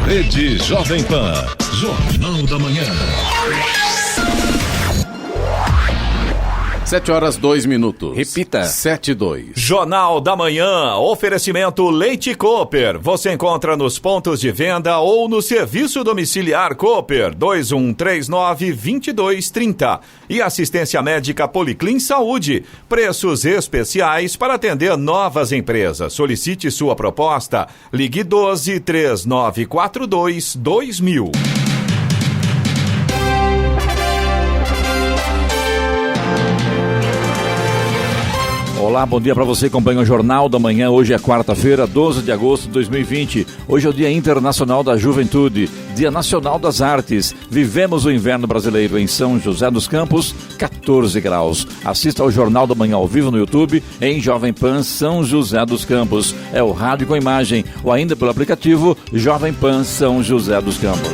Rede Jovem Pan, Jornal da Manhã. 7h02. Repita. 7:02. Jornal da Manhã, oferecimento Leite Cooper. Você encontra nos pontos de venda ou no serviço domiciliar Cooper, 2139-2230. E assistência médica Policlin Saúde. Preços especiais para atender novas empresas. Solicite sua proposta. Ligue 12-3942-2000. Olá, bom dia para você que acompanha o Jornal da Manhã. Hoje é quarta-feira, 12 de agosto de 2020. Hoje é o Dia Internacional da Juventude, Dia Nacional das Artes. Vivemos o inverno brasileiro em São José dos Campos, 14 graus. Assista ao Jornal da Manhã ao vivo no YouTube, em Jovem Pan São José dos Campos. É o rádio com imagem ou ainda pelo aplicativo Jovem Pan São José dos Campos.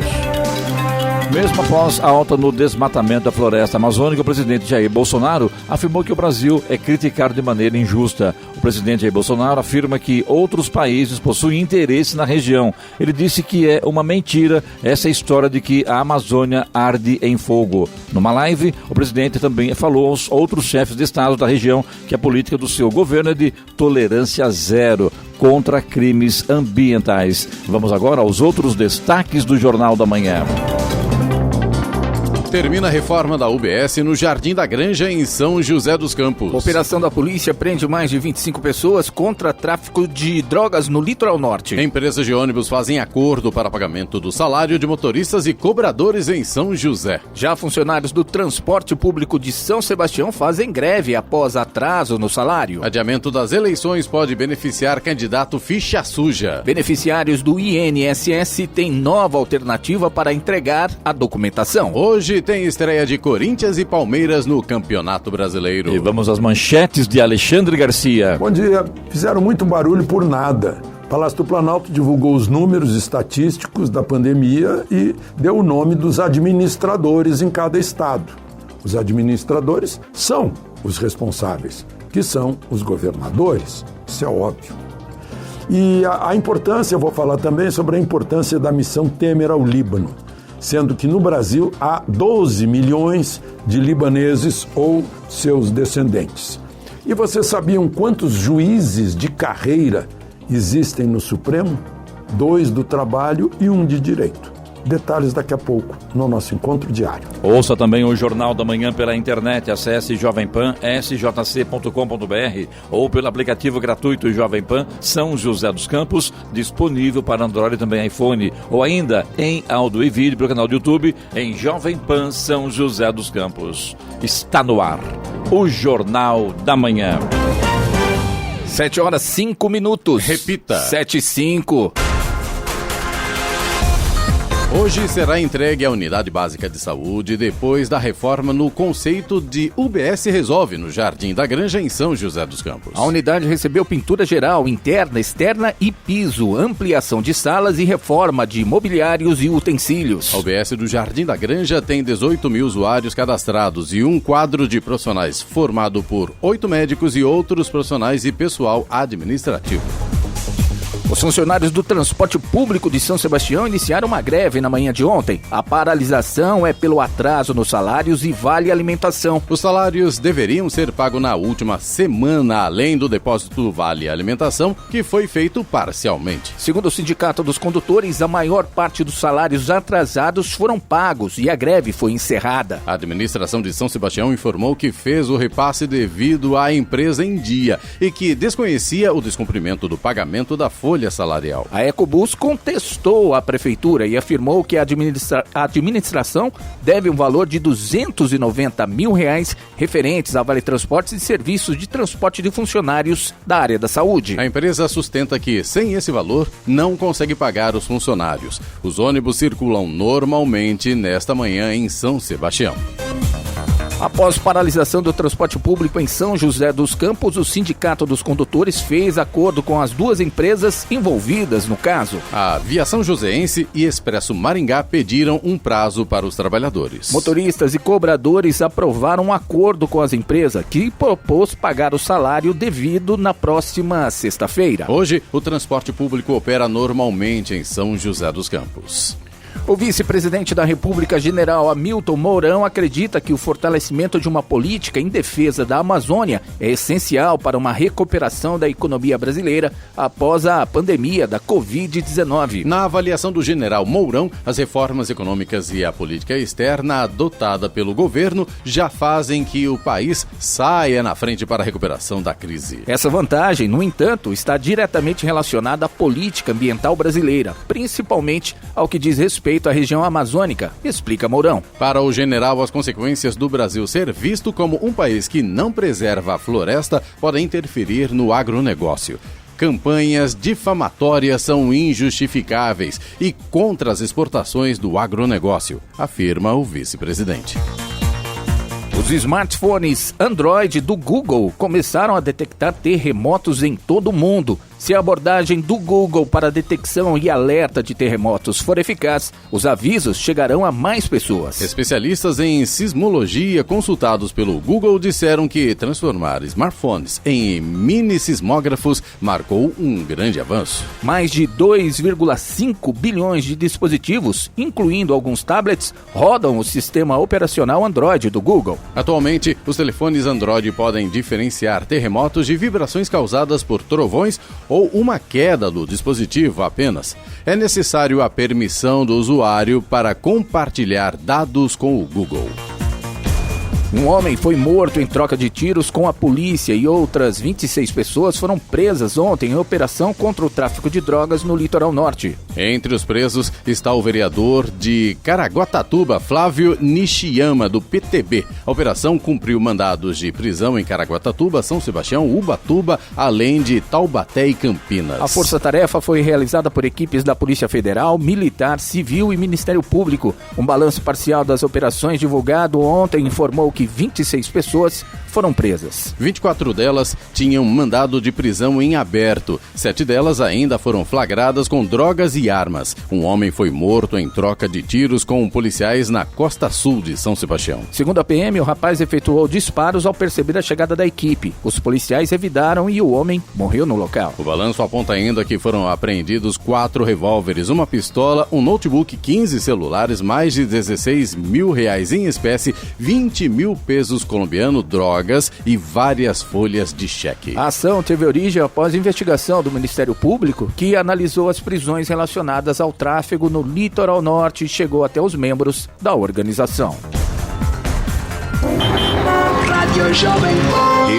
Mesmo após a alta no desmatamento da floresta amazônica, o presidente Jair Bolsonaro afirmou que o Brasil é criticado de maneira injusta. O presidente Jair Bolsonaro afirma que outros países possuem interesse na região. Ele disse que é uma mentira essa história de que a Amazônia arde em fogo. Numa live, o presidente também falou aos outros chefes de estado da região que a política do seu governo é de tolerância zero contra crimes ambientais. Vamos agora aos outros destaques do Jornal da Manhã. Termina a reforma da UBS no Jardim da Granja, em São José dos Campos. Operação da polícia prende mais de 25 pessoas contra tráfico de drogas no litoral norte. Empresas de ônibus fazem acordo para pagamento do salário de motoristas e cobradores em São José. Já funcionários do transporte público de São Sebastião fazem greve após atraso no salário. Adiamento das eleições pode beneficiar candidato ficha suja. Beneficiários do INSS têm nova alternativa para entregar a documentação. Hoje tem estreia de Corinthians e Palmeiras no Campeonato Brasileiro. E vamos às manchetes de Alexandre Garcia. Bom dia. Fizeram muito barulho por nada. O Palácio do Planalto divulgou os números estatísticos da pandemia e deu o nome dos administradores em cada estado. Os administradores são os responsáveis, que são os governadores. Isso é óbvio. E a importância, eu vou falar também sobre a importância da missão Temer ao Líbano, sendo que no Brasil há 12 milhões de libaneses ou seus descendentes. E vocês sabiam quantos juízes de carreira existem no Supremo? 2 do trabalho e 1 de direito. Detalhes daqui a pouco no nosso encontro diário. Ouça também o Jornal da Manhã pela internet. Acesse jovempan.sjc.com.br ou pelo aplicativo gratuito Jovem Pan São José dos Campos, disponível para Android e também iPhone, ou ainda em áudio e vídeo pelo canal do YouTube em Jovem Pan São José dos Campos. Está no ar o Jornal da Manhã. 7h05. Repita. 7h05. Hoje será entregue a Unidade Básica de Saúde depois da reforma no conceito de UBS Resolve no Jardim da Granja, em São José dos Campos. A unidade recebeu pintura geral, interna, externa e piso, ampliação de salas e reforma de mobiliários e utensílios. A UBS do Jardim da Granja tem 18 mil usuários cadastrados e um quadro de profissionais formado por 8 médicos e outros profissionais e pessoal administrativo. Os funcionários do transporte público de São Sebastião iniciaram uma greve na manhã de ontem. A paralisação é pelo atraso nos salários e vale alimentação. Os salários deveriam ser pagos na última semana, além do depósito Vale Alimentação, que foi feito parcialmente. Segundo o Sindicato dos Condutores, a maior parte dos salários atrasados foram pagos e a greve foi encerrada. A administração de São Sebastião informou que fez o repasse devido à empresa em dia e que desconhecia o descumprimento do pagamento da folha salarial. A Ecobus contestou a prefeitura e afirmou que a administração deve um valor de R$290 mil referentes a Vale Transportes e serviços de transporte de funcionários da área da saúde. A empresa sustenta que, sem esse valor, não consegue pagar os funcionários. Os ônibus circulam normalmente nesta manhã em São Sebastião. Após paralisação do transporte público em São José dos Campos, o Sindicato dos Condutores fez acordo com as duas empresas envolvidas no caso. A Viação Joseense e Expresso Maringá pediram um prazo para os trabalhadores. Motoristas e cobradores aprovaram um acordo com as empresas que propôs pagar o salário devido na próxima sexta-feira. Hoje, o transporte público opera normalmente em São José dos Campos. O vice-presidente da República, general Hamilton Mourão, acredita que o fortalecimento de uma política em defesa da Amazônia é essencial para uma recuperação da economia brasileira após a pandemia da Covid-19. Na avaliação do general Mourão, as reformas econômicas e a política externa adotada pelo governo já fazem que o país saia na frente para a recuperação da crise. Essa vantagem, no entanto, está diretamente relacionada à política ambiental brasileira, principalmente ao que diz respeito à região amazônica, explica Mourão. Para o general, as consequências do Brasil ser visto como um país que não preserva a floresta podem interferir no agronegócio. Campanhas difamatórias são injustificáveis e contra as exportações do agronegócio, afirma o vice-presidente. Os smartphones Android do Google começaram a detectar terremotos em todo o mundo. Se a abordagem do Google para detecção e alerta de terremotos for eficaz, os avisos chegarão a mais pessoas. Especialistas em sismologia consultados pelo Google disseram que transformar smartphones em mini sismógrafos marcou um grande avanço. Mais de 2,5 bilhões de dispositivos, incluindo alguns tablets, rodam o sistema operacional Android do Google. Atualmente, os telefones Android podem diferenciar terremotos de vibrações causadas por trovões ou uma queda do dispositivo apenas. É necessário a permissão do usuário para compartilhar dados com o Google. Um homem foi morto em troca de tiros com a polícia e outras 26 pessoas foram presas ontem em operação contra o tráfico de drogas no litoral norte. Entre os presos está o vereador de Caraguatatuba, Flávio Nishiyama, do PTB. A operação cumpriu mandados de prisão em Caraguatatuba, São Sebastião, Ubatuba, além de Taubaté e Campinas. A força-tarefa foi realizada por equipes da Polícia Federal, Militar, Civil e Ministério Público. Um balanço parcial das operações divulgado ontem informou que 26 pessoas foram presas. 24 delas tinham mandado de prisão em aberto. 7 delas ainda foram flagradas com drogas e armas. Um homem foi morto em troca de tiros com policiais na costa sul de São Sebastião. Segundo a PM, o rapaz efetuou disparos ao perceber a chegada da equipe. Os policiais revidaram e o homem morreu no local. O balanço aponta ainda que foram apreendidos 4 revólveres, uma pistola, um notebook, 15 celulares, mais de 16 mil reais em espécie, 20 mil pesos colombianos, drogas e várias folhas de cheque. A ação teve origem após investigação do Ministério Público, que analisou as prisões relacionadas ao tráfego no litoral norte e chegou até os membros da organização.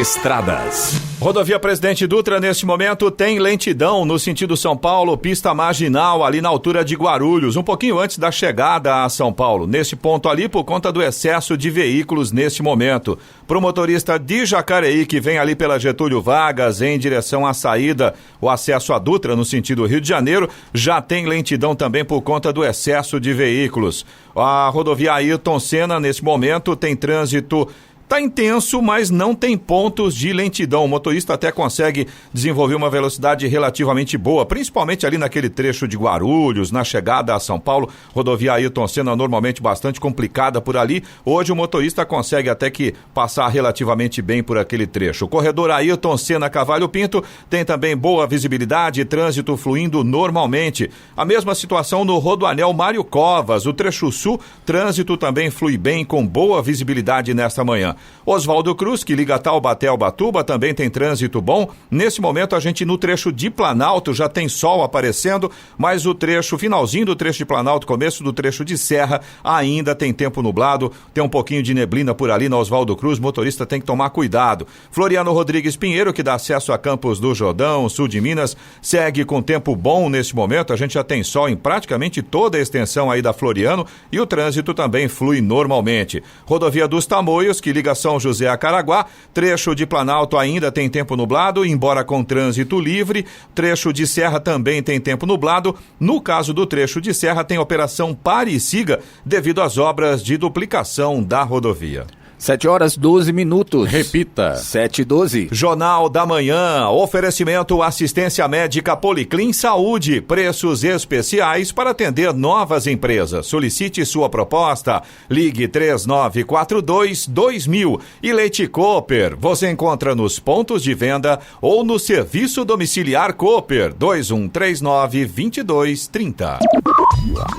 Estradas. Rodovia Presidente Dutra, neste momento, tem lentidão no sentido São Paulo, pista marginal ali na altura de Guarulhos, um pouquinho antes da chegada a São Paulo. Nesse ponto ali, por conta do excesso de veículos neste momento. Para o motorista de Jacareí, que vem ali pela Getúlio Vargas, em direção à saída, o acesso à Dutra, no sentido Rio de Janeiro, já tem lentidão também por conta do excesso de veículos. A rodovia Ayrton Senna, nesse momento, tem trânsito. Está intenso, mas não tem pontos de lentidão. O motorista até consegue desenvolver uma velocidade relativamente boa, principalmente ali naquele trecho de Guarulhos, na chegada a São Paulo. Rodovia Ayrton Senna normalmente bastante complicada por ali. Hoje o motorista consegue até que passar relativamente bem por aquele trecho. O corredor Ayrton Senna Cavalho Pinto tem também boa visibilidade e trânsito fluindo normalmente. A mesma situação no Rodoanel Mário Covas. O trecho sul, trânsito também flui bem com boa visibilidade nesta manhã. Oswaldo Cruz, que liga Taubaté ao Ubatuba, também tem trânsito bom. Nesse momento, a gente no trecho de Planalto já tem sol aparecendo, mas o trecho, finalzinho do trecho de Planalto, começo do trecho de Serra, ainda tem tempo nublado, tem um pouquinho de neblina por ali na Oswaldo Cruz, motorista tem que tomar cuidado. Floriano Rodrigues Pinheiro, que dá acesso a Campos do Jordão, sul de Minas, segue com tempo bom nesse momento, a gente já tem sol em praticamente toda a extensão aí da Floriano e o trânsito também flui normalmente. Rodovia dos Tamoios, que liga São José a Caraguá, trecho de Planalto ainda tem tempo nublado, embora com trânsito livre, trecho de Serra também tem tempo nublado, no caso do trecho de Serra tem operação pare e siga devido às obras de duplicação da rodovia. 7h12. Repita. 7h12. Jornal da Manhã, oferecimento assistência médica Policlin Saúde, preços especiais para atender novas empresas. Solicite sua proposta, ligue 3942-2000. E Leite Cooper, você encontra nos pontos de venda ou no serviço domiciliar Cooper, 2139-2230.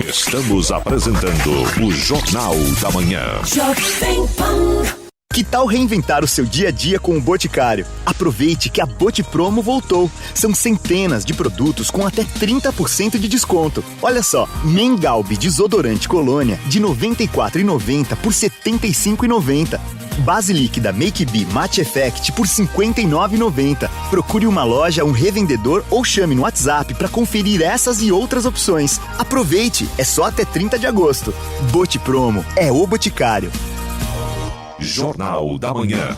Estamos apresentando o Jornal da Manhã. Que tal reinventar o seu dia a dia com o Boticário? Aproveite que a Botipromo voltou. São centenas de produtos com até 30% de desconto. Olha só, Mengalbe Desodorante Colônia de R$ 94,90 por R$ 75,90. Base líquida Make Be Matte Effect por R$ 59,90. Procure uma loja, um revendedor ou chame no WhatsApp para conferir essas e outras opções. Aproveite, é só até 30 de agosto. Botipromo é o Boticário. Jornal da Manhã.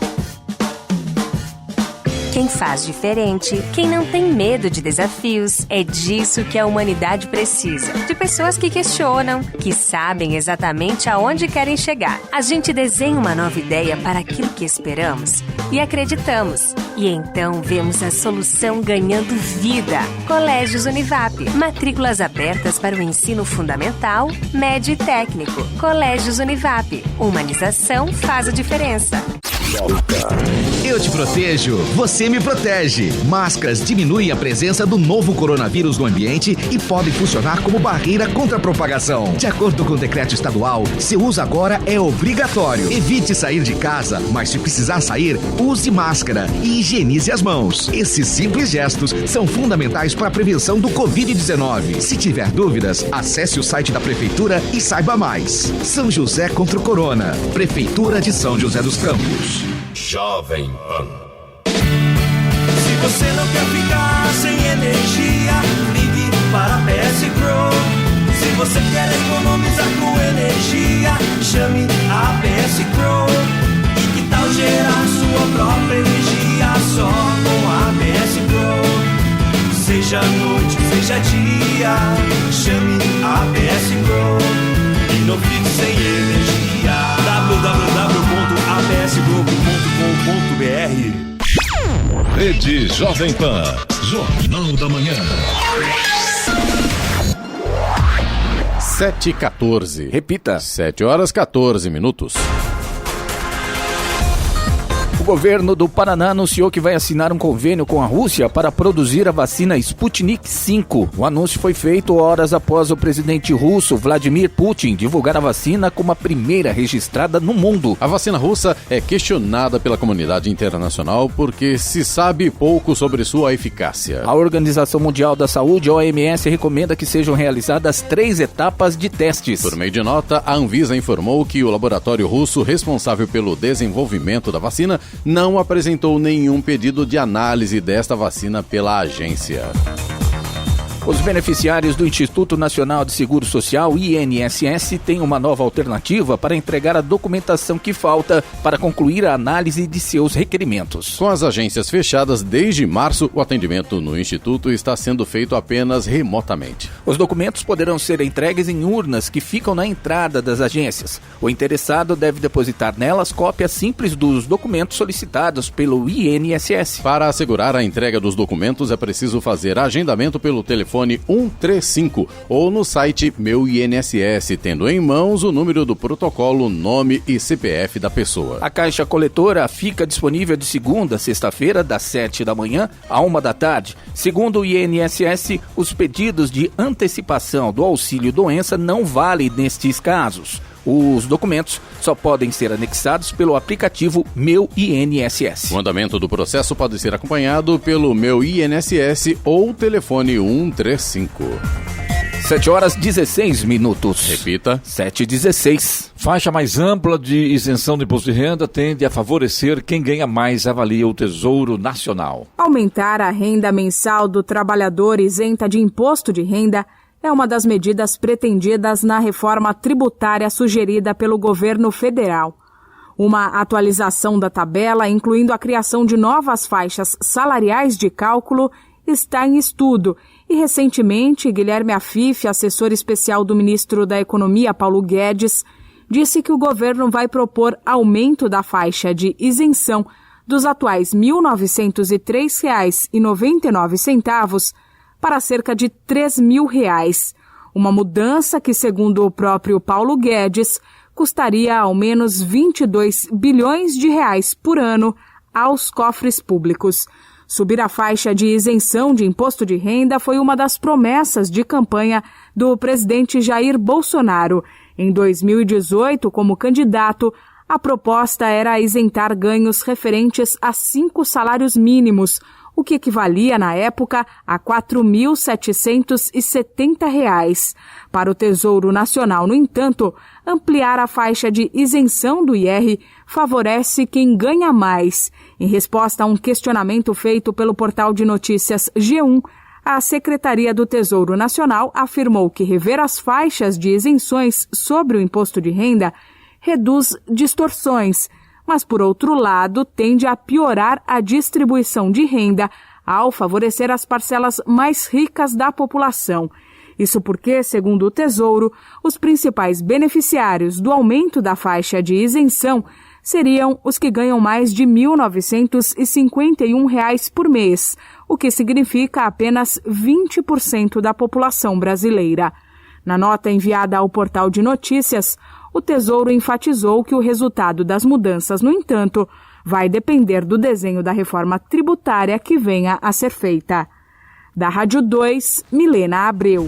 Quem faz diferente, quem não tem medo de desafios, é disso que a humanidade precisa. De pessoas que questionam, que sabem exatamente aonde querem chegar. A gente desenha uma nova ideia para aquilo que esperamos e acreditamos. E então vemos a solução ganhando vida. Colégios Univap. Matrículas abertas para o ensino fundamental, médio e técnico. Colégios Univap. Humanização faz a diferença. Eu te protejo, você me protege. Máscaras diminuem a presença do novo coronavírus no ambiente e podem funcionar como barreira contra a propagação. De acordo com o decreto estadual, seu uso agora é obrigatório. Evite sair de casa, mas se precisar sair, use máscara e higienize as mãos. Esses simples gestos são fundamentais para a prevenção do Covid-19. Se tiver dúvidas, acesse o site da Prefeitura e saiba mais. São José contra o Corona. Prefeitura de São José dos Campos. Jovem Pan. Se você não quer ficar sem energia, ligue para a PS Pro. Se você quer economizar com energia, chame a PS Pro. E que tal gerar sua própria energia só com a PS Pro? Seja noite, seja dia, chame a PS Pro e não fique sem energia. www.apsgroup.com.br. Rede Jovem Pan. Jornal da Manhã. 7h14. Repita. 7h14. O governo do Paraná anunciou que vai assinar um convênio com a Rússia para produzir a vacina Sputnik V. O anúncio foi feito horas após o presidente russo Vladimir Putin divulgar a vacina como a primeira registrada no mundo. A vacina russa é questionada pela comunidade internacional porque se sabe pouco sobre sua eficácia. A Organização Mundial da Saúde, OMS, recomenda que sejam realizadas 3 etapas de testes. Por meio de nota, a Anvisa informou que o laboratório russo responsável pelo desenvolvimento da vacina não apresentou nenhum pedido de análise desta vacina pela agência. Os beneficiários do Instituto Nacional de Seguro Social, INSS, têm uma nova alternativa para entregar a documentação que falta para concluir a análise de seus requerimentos. Com as agências fechadas desde março, o atendimento no Instituto está sendo feito apenas remotamente. Os documentos poderão ser entregues em urnas que ficam na entrada das agências. O interessado deve depositar nelas cópias simples dos documentos solicitados pelo INSS. Para assegurar a entrega dos documentos, é preciso fazer agendamento pelo telefone 135 ou no site Meu INSS, tendo em mãos o número do protocolo, nome e CPF da pessoa. A caixa coletora fica disponível de segunda a sexta-feira, das 7 da manhã à 1 da tarde. Segundo o INSS, os pedidos de antecipação do auxílio-doença não valem nestes casos. Os documentos só podem ser anexados pelo aplicativo Meu INSS. O andamento do processo pode ser acompanhado pelo Meu INSS ou telefone 135. 7h16. Repita. 7h16. Faixa mais ampla de isenção do imposto de renda tende a favorecer quem ganha mais, avalia o Tesouro Nacional. Aumentar a renda mensal do trabalhador isenta de imposto de renda é uma das medidas pretendidas na reforma tributária sugerida pelo governo federal. Uma atualização da tabela, incluindo a criação de novas faixas salariais de cálculo, está em estudo. E, recentemente, Guilherme Afif, assessor especial do ministro da Economia, Paulo Guedes, disse que o governo vai propor aumento da faixa de isenção dos atuais R$ 1.903,99 para cerca de R$ 3.000. Uma mudança que, segundo o próprio Paulo Guedes, custaria ao menos 22 bilhões de reais por ano aos cofres públicos. Subir a faixa de isenção de imposto de renda foi uma das promessas de campanha do presidente Jair Bolsonaro. Em 2018, como candidato, a proposta era isentar ganhos referentes a 5 salários mínimos, o que equivalia, na época, a R$ 4.770. Para o Tesouro Nacional, no entanto, ampliar a faixa de isenção do IR favorece quem ganha mais. Em resposta a um questionamento feito pelo portal de notícias G1, a Secretaria do Tesouro Nacional afirmou que rever as faixas de isenções sobre o imposto de renda reduz distorções, mas, por outro lado, tende a piorar a distribuição de renda ao favorecer as parcelas mais ricas da população. Isso porque, segundo o Tesouro, os principais beneficiários do aumento da faixa de isenção seriam os que ganham mais de R$ 1.951 por mês, o que significa apenas 20% da população brasileira. Na nota enviada ao portal de notícias, o Tesouro enfatizou que o resultado das mudanças, no entanto, vai depender do desenho da reforma tributária que venha a ser feita. Da Rádio 2, Milena Abreu.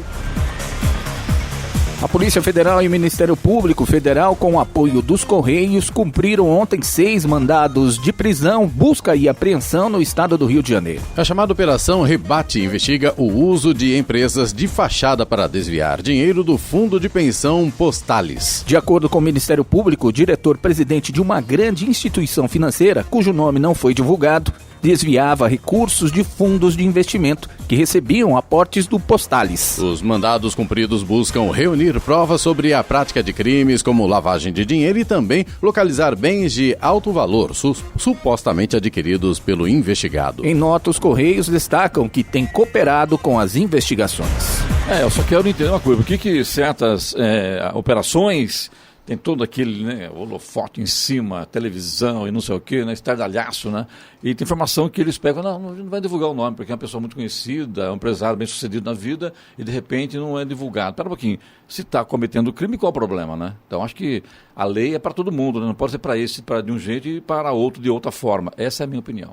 A Polícia Federal e o Ministério Público Federal, com o apoio dos Correios, cumpriram ontem 6 mandados de prisão, busca e apreensão no estado do Rio de Janeiro. A chamada Operação Rebate investiga o uso de empresas de fachada para desviar dinheiro do Fundo de Pensão Postales. De acordo com o Ministério Público, o diretor-presidente de uma grande instituição financeira, cujo nome não foi divulgado, desviava recursos de fundos de investimento que recebiam aportes do Postales. Os mandados cumpridos buscam reunir provas sobre a prática de crimes como lavagem de dinheiro e também localizar bens de alto valor supostamente adquiridos pelo investigado. Em nota, os Correios destacam que tem cooperado com as investigações. Eu só quero entender uma coisa, por que certas operações tem todo aquele holofote em cima, televisão e não sei o que, estardalhaço, E tem informação que eles pegam, não vai divulgar o nome, porque é uma pessoa muito conhecida, é um empresário bem sucedido na vida e de repente não é divulgado. Espera um pouquinho, se está cometendo crime, qual é o problema, Então acho que a lei é para todo mundo, Não pode ser para esse de um jeito e para outro de outra forma. Essa é a minha opinião.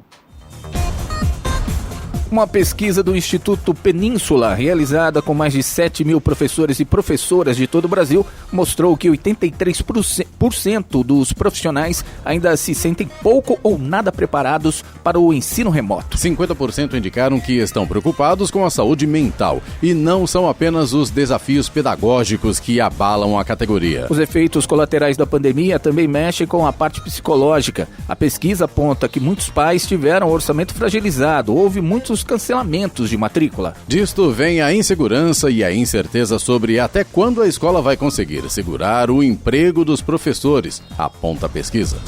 Uma pesquisa do Instituto Península, realizada com mais de 7 mil professores e professoras de todo o Brasil, mostrou que 83% dos profissionais ainda se sentem pouco ou nada preparados para o ensino remoto. 50% indicaram que estão preocupados com a saúde mental e não são apenas os desafios pedagógicos que abalam a categoria. Os efeitos colaterais da pandemia também mexem com a parte psicológica. A pesquisa aponta que muitos pais tiveram orçamento fragilizado, houve muitos cancelamentos de matrícula. Disto vem a insegurança e a incerteza sobre até quando a escola vai conseguir segurar o emprego dos professores, aponta a pesquisa.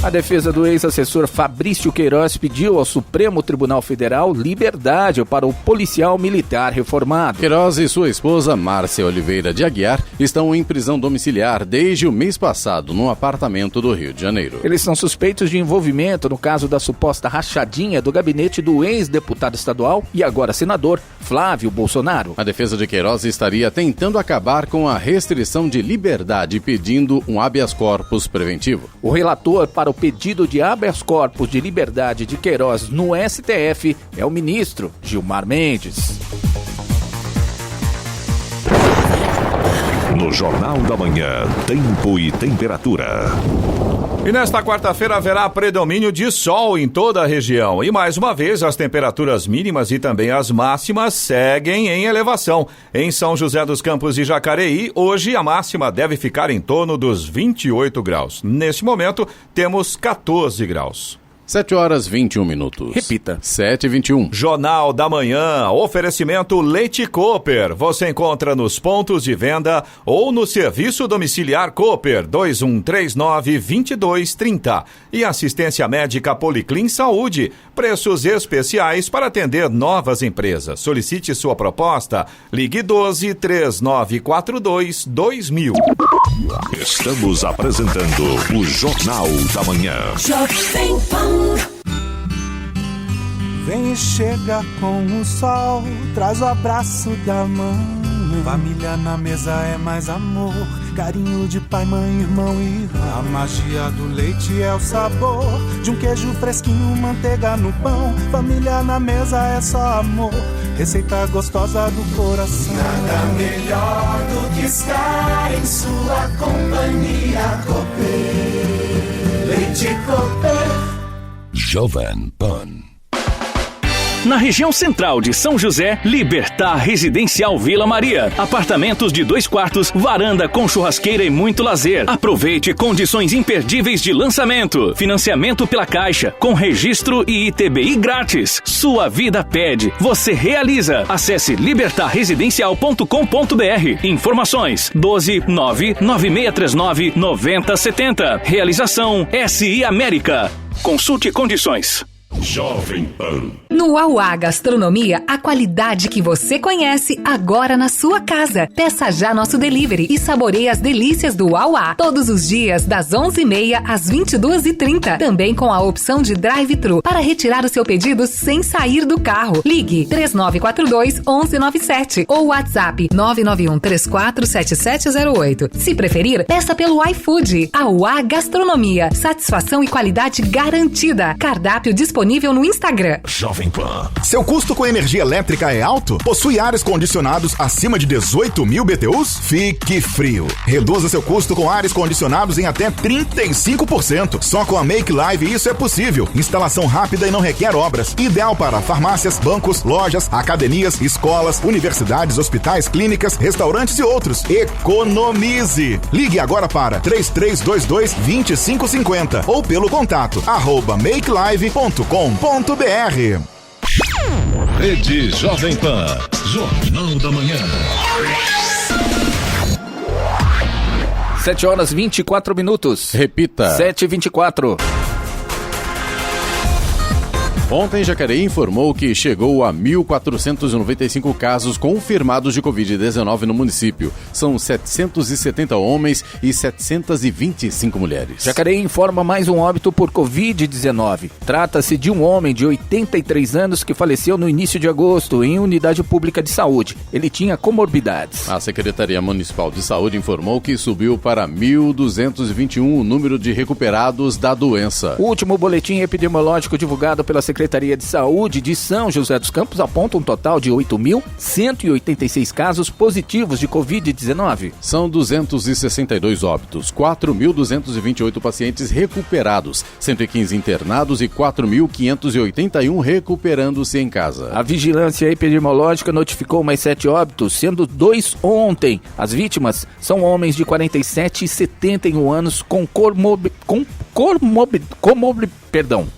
A defesa do ex-assessor Fabrício Queiroz pediu ao Supremo Tribunal Federal liberdade para o policial militar reformado. Queiroz e sua esposa, Márcia Oliveira de Aguiar, estão em prisão domiciliar desde o mês passado, num apartamento do Rio de Janeiro. Eles são suspeitos de envolvimento no caso da suposta rachadinha do gabinete do ex-deputado estadual e agora senador Flávio Bolsonaro. A defesa de Queiroz estaria tentando acabar com a restrição de liberdade, pedindo um habeas corpus preventivo. O relator para o pedido de habeas corpus de liberdade de Queiroz no STF é o ministro Gilmar Mendes. No Jornal da Manhã, tempo e temperatura. E nesta quarta-feira haverá predomínio de sol em toda a região. E mais uma vez, as temperaturas mínimas e também as máximas seguem em elevação. Em São José dos Campos e Jacareí, hoje a máxima deve ficar em torno dos 28 graus. Neste momento, temos 14 graus. 7h21. Repita. 7h21. Jornal da Manhã, oferecimento Leite Cooper. Você encontra nos pontos de venda ou no serviço domiciliar Cooper 2139-2230. E assistência médica Policlin Saúde. Preços especiais para atender novas empresas. Solicite sua proposta. Ligue 12-3942-2000. Estamos apresentando o Jornal da Manhã. Vem e chega com o sol, traz o abraço da mãe. Família na mesa é mais amor, carinho de pai, mãe, irmão e irmã. A magia do leite é o sabor de um queijo fresquinho, manteiga no pão. Família na mesa é só amor, receita gostosa do coração. Nada melhor do que estar em sua companhia. Cooper, Leite Cooper. Jovem Pan. Na região central de São José, Libertar Residencial Vila Maria. Apartamentos de 2 quartos, varanda com churrasqueira e muito lazer. Aproveite condições imperdíveis de lançamento. Financiamento pela Caixa, com registro e ITBI grátis. Sua vida pede, você realiza. Acesse libertarresidencial.com.br. Informações 12-99639-9070. Realização SI América. Consulte condições. Jovem Pan. No Uauá Gastronomia, a qualidade que você conhece agora na sua casa. Peça já nosso delivery e saboreie as delícias do Uauá. Todos os dias, das 11h30 às 22h30. Também com a opção de drive-thru para retirar o seu pedido sem sair do carro. Ligue 3942-1197 ou WhatsApp 991347708. Se preferir, peça pelo iFood. A Uauá Gastronomia. Satisfação e qualidade garantida. Cardápio disponível no Instagram. Jovem Pan. Seu custo com energia elétrica é alto? Possui ares condicionados acima de 18.000 BTUs? Fique frio. Reduza seu custo com ares condicionados em até 35%. Só com a Make Live isso é possível. Instalação rápida e não requer obras. Ideal para farmácias, bancos, lojas, academias, escolas, universidades, hospitais, clínicas, restaurantes e outros. Economize. Ligue agora para 3322-2550 ou pelo contato @makelive.com.br. Rede Jovem Pan. Jornal da Manhã. 7h24. Repita. 7h24. Ontem, Jacareí informou que chegou a 1.495 casos confirmados de Covid-19 no município. São 770 homens e 725 mulheres. Jacareí informa mais um óbito por Covid-19. Trata-se de um homem de 83 anos que faleceu no início de agosto em unidade pública de saúde. Ele tinha comorbidades. A Secretaria Municipal de Saúde informou que subiu para 1.221 o número de recuperados da doença. O último boletim epidemiológico divulgado pela Secretaria de Saúde de São José dos Campos aponta um total de 8.186 casos positivos de Covid-19. São 262 óbitos, 4.228 pacientes recuperados, 115 internados e 4.581 recuperando-se em casa. A Vigilância Epidemiológica notificou mais 7 óbitos, sendo 2 ontem. As vítimas são homens de 47 e 71 anos com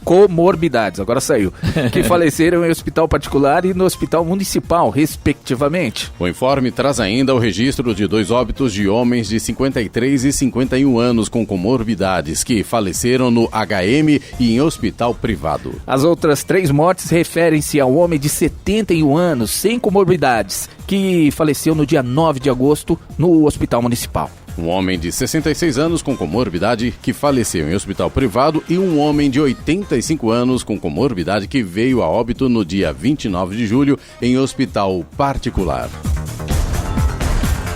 comorbidades, agora saiu, que faleceram em hospital particular e no hospital municipal, respectivamente. O informe traz ainda o registro de 2 óbitos de homens de 53 e 51 anos com comorbidades que faleceram no HM e em hospital privado. As outras 3 mortes referem-se ao homem de 71 anos sem comorbidades, que faleceu no dia 9 de agosto no hospital municipal. Um homem de 66 anos com comorbidade que faleceu em hospital privado e um homem de 85 anos com comorbidade que veio a óbito no dia 29 de julho em hospital particular.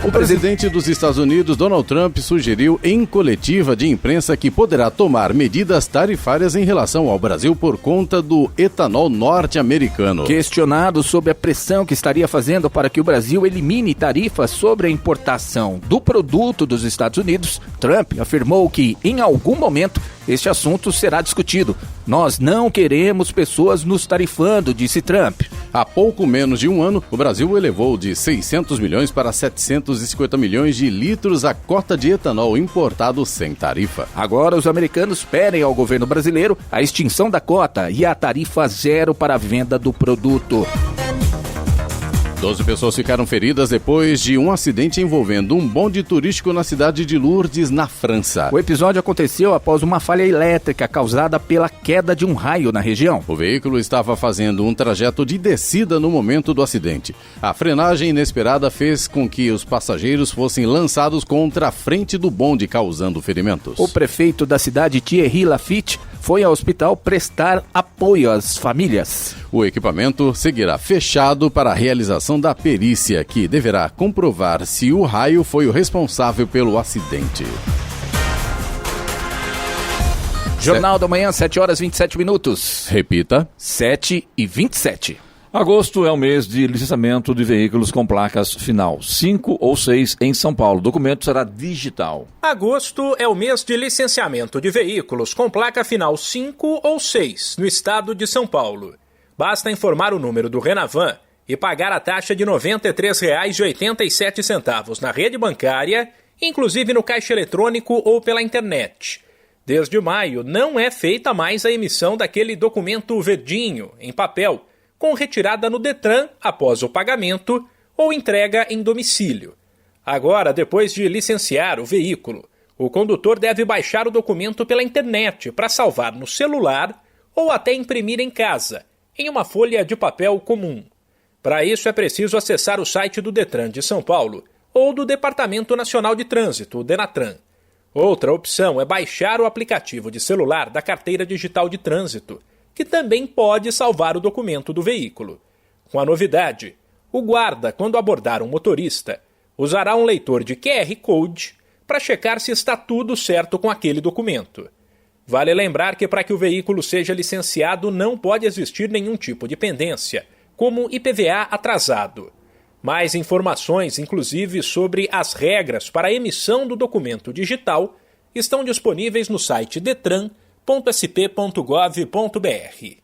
O presidente dos Estados Unidos, Donald Trump, sugeriu em coletiva de imprensa que poderá tomar medidas tarifárias em relação ao Brasil por conta do etanol norte-americano. Questionado sobre a pressão que estaria fazendo para que o Brasil elimine tarifas sobre a importação do produto dos Estados Unidos, Trump afirmou que, em algum momento, este assunto será discutido. Nós não queremos pessoas nos tarifando, disse Trump. Há pouco menos de um ano, o Brasil elevou de 600 milhões para 750 milhões de litros a cota de etanol importado sem tarifa. Agora os americanos pedem ao governo brasileiro a extinção da cota e a tarifa zero para a venda do produto. 12 pessoas ficaram feridas depois de um acidente envolvendo um bonde turístico na cidade de Lourdes, na França. O episódio aconteceu após uma falha elétrica causada pela queda de um raio na região. O veículo estava fazendo um trajeto de descida no momento do acidente. A frenagem inesperada fez com que os passageiros fossem lançados contra a frente do bonde, causando ferimentos. O prefeito da cidade, Thierry Laffitte, foi ao hospital prestar apoio às famílias. O equipamento seguirá fechado para a realização da perícia, que deverá comprovar se o raio foi o responsável pelo acidente. Jornal da Manhã, 7 horas e 27 minutos. Repita. 7h27. Agosto é o mês de licenciamento de veículos com placas final 5 ou 6 em São Paulo. O documento será digital. Agosto é o mês de licenciamento de veículos com placa final 5 ou 6 no estado de São Paulo. Basta informar o número do Renavan e pagar a taxa de R$ 93,87 na rede bancária, inclusive no caixa eletrônico ou pela internet. Desde maio, não é feita mais a emissão daquele documento verdinho, em papel, com retirada no Detran após o pagamento ou entrega em domicílio. Agora, depois de licenciar o veículo, o condutor deve baixar o documento pela internet para salvar no celular ou até imprimir em casa, em uma folha de papel comum. Para isso é preciso acessar o site do Detran de São Paulo ou do Departamento Nacional de Trânsito, o Denatran. Outra opção é baixar o aplicativo de celular da Carteira Digital de Trânsito, que também pode salvar o documento do veículo. Com a novidade, o guarda, quando abordar um motorista, usará um leitor de QR Code para checar se está tudo certo com aquele documento. Vale lembrar que para que o veículo seja licenciado não pode existir nenhum tipo de pendência, como IPVA atrasado. Mais informações, inclusive sobre as regras para a emissão do documento digital, estão disponíveis no site detran.sp.gov.br.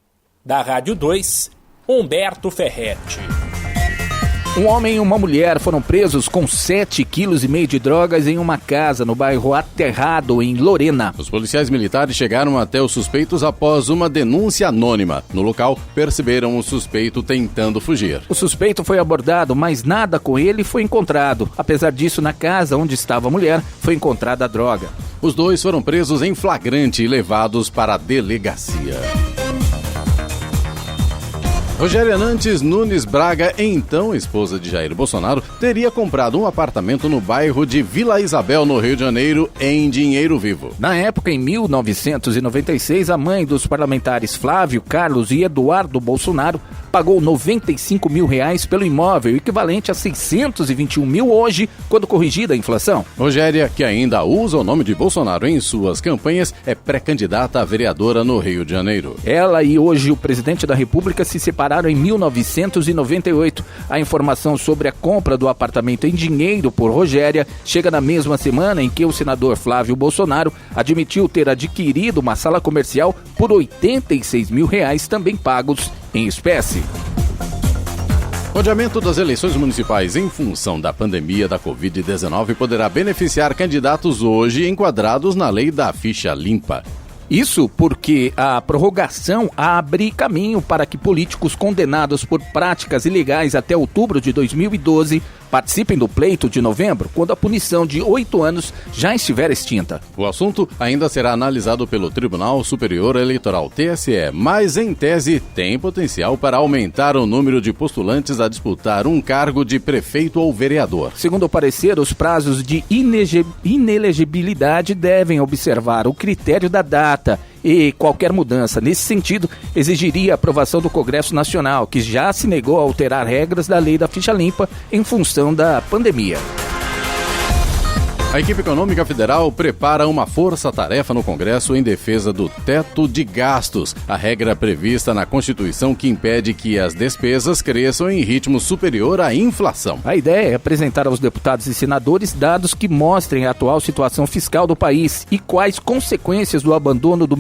Da Rádio 2, Humberto Ferretti. Um homem e uma mulher foram presos com 7,5 kg de drogas em uma casa no bairro Aterrado, em Lorena. Os policiais militares chegaram até os suspeitos após uma denúncia anônima. No local, perceberam o suspeito tentando fugir. O suspeito foi abordado, mas nada com ele foi encontrado. Apesar disso, na casa onde estava a mulher, foi encontrada a droga. Os dois foram presos em flagrante e levados para a delegacia. Rogéria Nantes Nunes Braga, então esposa de Jair Bolsonaro, teria comprado um apartamento no bairro de Vila Isabel, no Rio de Janeiro, em dinheiro vivo. Na época, em 1996, a mãe dos parlamentares Flávio, Carlos e Eduardo Bolsonaro pagou R$ 95 mil pelo imóvel, equivalente a 621 mil hoje, quando corrigida a inflação. Rogéria, que ainda usa o nome de Bolsonaro em suas campanhas, é pré-candidata a vereadora no Rio de Janeiro. Ela e hoje o presidente da República se separaram em 1998. A informação sobre a compra do apartamento em dinheiro por Rogéria chega na mesma semana em que o senador Flávio Bolsonaro admitiu ter adquirido uma sala comercial por R$ 86 mil, também pagos em espécie. O adiamento das eleições municipais em função da pandemia da Covid-19 poderá beneficiar candidatos hoje enquadrados na lei da ficha limpa. Isso porque a prorrogação abre caminho para que políticos condenados por práticas ilegais até outubro de 2012 participem do pleito de novembro, quando a punição de 8 anos já estiver extinta. O assunto ainda será analisado pelo Tribunal Superior Eleitoral, TSE, mas em tese tem potencial para aumentar o número de postulantes a disputar um cargo de prefeito ou vereador. Segundo o parecer, os prazos de inelegibilidade devem observar o critério da data e qualquer mudança nesse sentido exigiria a aprovação do Congresso Nacional, que já se negou a alterar regras da lei da ficha limpa em função da pandemia. A equipe econômica federal prepara uma força-tarefa no Congresso em defesa do teto de gastos, a regra prevista na Constituição que impede que as despesas cresçam em ritmo superior à inflação. A ideia é apresentar aos deputados e senadores dados que mostrem a atual situação fiscal do país e quais consequências do abandono do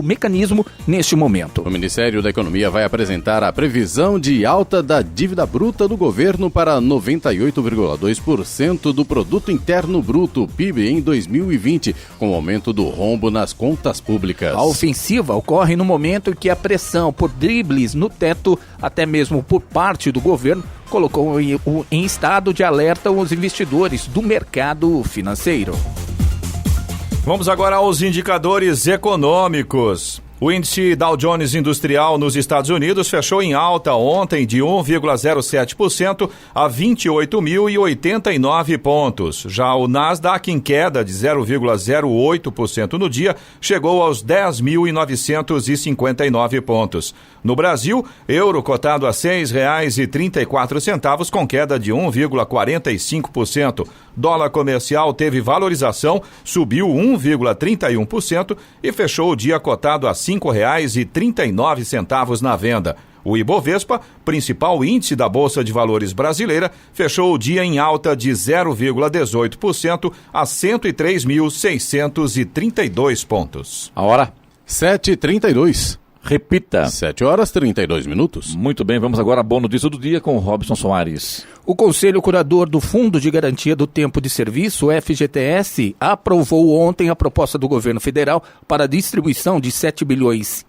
mecanismo neste momento. O Ministério da Economia vai apresentar a previsão de alta da dívida bruta do governo para 98,2% do Produto Interno Bruto, PIB, em 2020, com o aumento do rombo nas contas públicas. A ofensiva ocorre no momento em que a pressão por dribles no teto, até mesmo por parte do governo, colocou em estado de alerta os investidores do mercado financeiro. Vamos agora aos indicadores econômicos. O índice Dow Jones Industrial nos Estados Unidos fechou em alta ontem de 1,07% a 28.089 pontos. Já o Nasdaq, em queda de 0,08% no dia, chegou aos 10.959 pontos. No Brasil, euro cotado a R$ 6,34, com queda de 1,45%. Dólar comercial teve valorização, subiu 1,31% e fechou o dia cotado a R$ 5,39 na venda. O Ibovespa, principal índice da Bolsa de Valores brasileira, fechou o dia em alta de 0,18% a 103.632 pontos. A hora? 7h32. Repita. 7h32. Muito bem, vamos agora a boa notícia do dia com o Robson Soares. O Conselho Curador do Fundo de Garantia do Tempo de Serviço, o FGTS, aprovou ontem a proposta do governo federal para a distribuição de 7,5 bilhões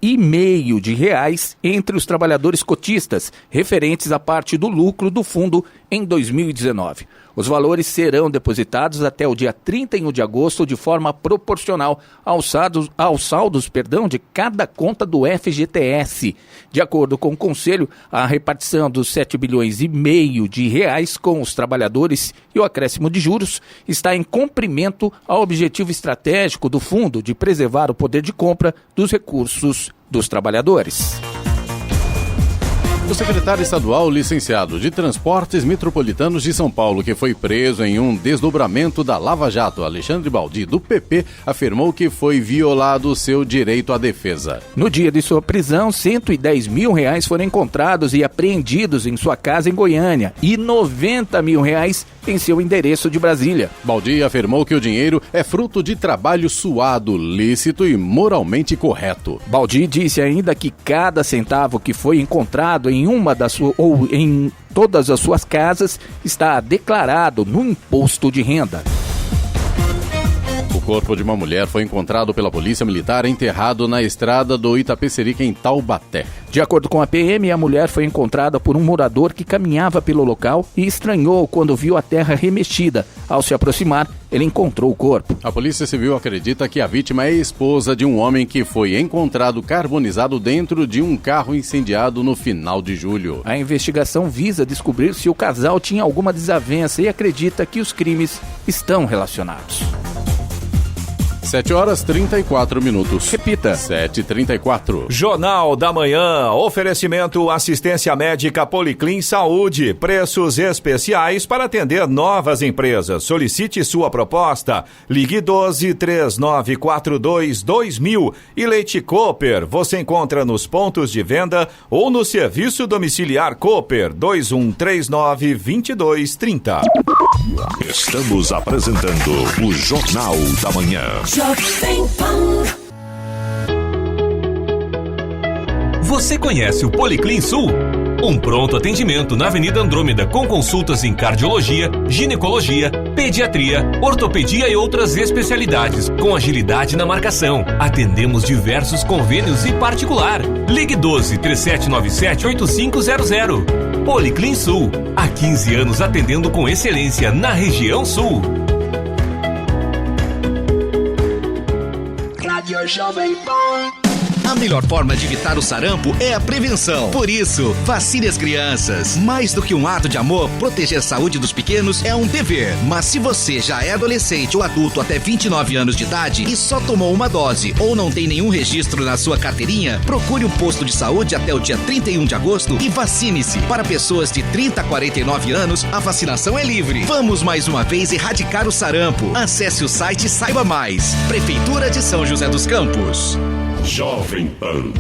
de reais entre os trabalhadores cotistas, referentes à parte do lucro do fundo em 2019. Os valores serão depositados até o dia 31 de agosto de forma proporcional aos saldos de cada conta do FGTS. De acordo com o Conselho, a repartição dos 7,5 bilhões de reais com os trabalhadores e o acréscimo de juros está em cumprimento ao objetivo estratégico do fundo de preservar o poder de compra dos recursos dos trabalhadores. O secretário estadual licenciado de Transportes Metropolitanos de São Paulo, que foi preso em um desdobramento da Lava Jato, Alexandre Baldi, do PP, afirmou que foi violado seu direito à defesa. No dia de sua prisão, R$110 mil foram encontrados e apreendidos em sua casa em Goiânia e R$90 mil em seu endereço de Brasília. Baldi afirmou que o dinheiro é fruto de trabalho suado, lícito e moralmente correto. Baldi disse ainda que cada centavo que foi encontrado em em todas as suas casas está declarado no imposto de renda. O corpo de uma mulher foi encontrado pela Polícia Militar enterrado na estrada do Itapecerica, em Taubaté. De acordo com a PM, a mulher foi encontrada por um morador que caminhava pelo local e estranhou quando viu a terra remexida. Ao se aproximar, ele encontrou o corpo. A Polícia Civil acredita que a vítima é esposa de um homem que foi encontrado carbonizado dentro de um carro incendiado no final de julho. A investigação visa descobrir se o casal tinha alguma desavença e acredita que os crimes estão relacionados. 7h34. Repita. 7h34. Jornal da Manhã. Oferecimento assistência médica Policlin Saúde. Preços especiais para atender novas empresas. Solicite sua proposta. Ligue 12-3942-2000. E Leite Cooper. Você encontra nos pontos de venda ou no serviço domiciliar Cooper 2139-2230. Estamos apresentando o Jornal da Manhã. Você conhece o Policlin Sul? Um pronto atendimento na Avenida Andrômeda com consultas em cardiologia, ginecologia, pediatria, ortopedia e outras especialidades, com agilidade na marcação. Atendemos diversos convênios e particular. Ligue 12-3797-8500. Policlin Sul, há 15 anos atendendo com excelência na região sul. Rádio Jovem Pan. A melhor forma de evitar o sarampo é a prevenção. Por isso, vacine as crianças. Mais do que um ato de amor, proteger a saúde dos pequenos é um dever. Mas se você já é adolescente ou adulto até 29 anos de idade e só tomou uma dose ou não tem nenhum registro na sua carteirinha, procure um posto de saúde até o dia 31 de agosto e vacine-se. Para pessoas de 30 a 49 anos, a vacinação é livre. Vamos mais uma vez erradicar o sarampo. Acesse o site e saiba mais. Prefeitura de São José dos Campos. Jovem Pan.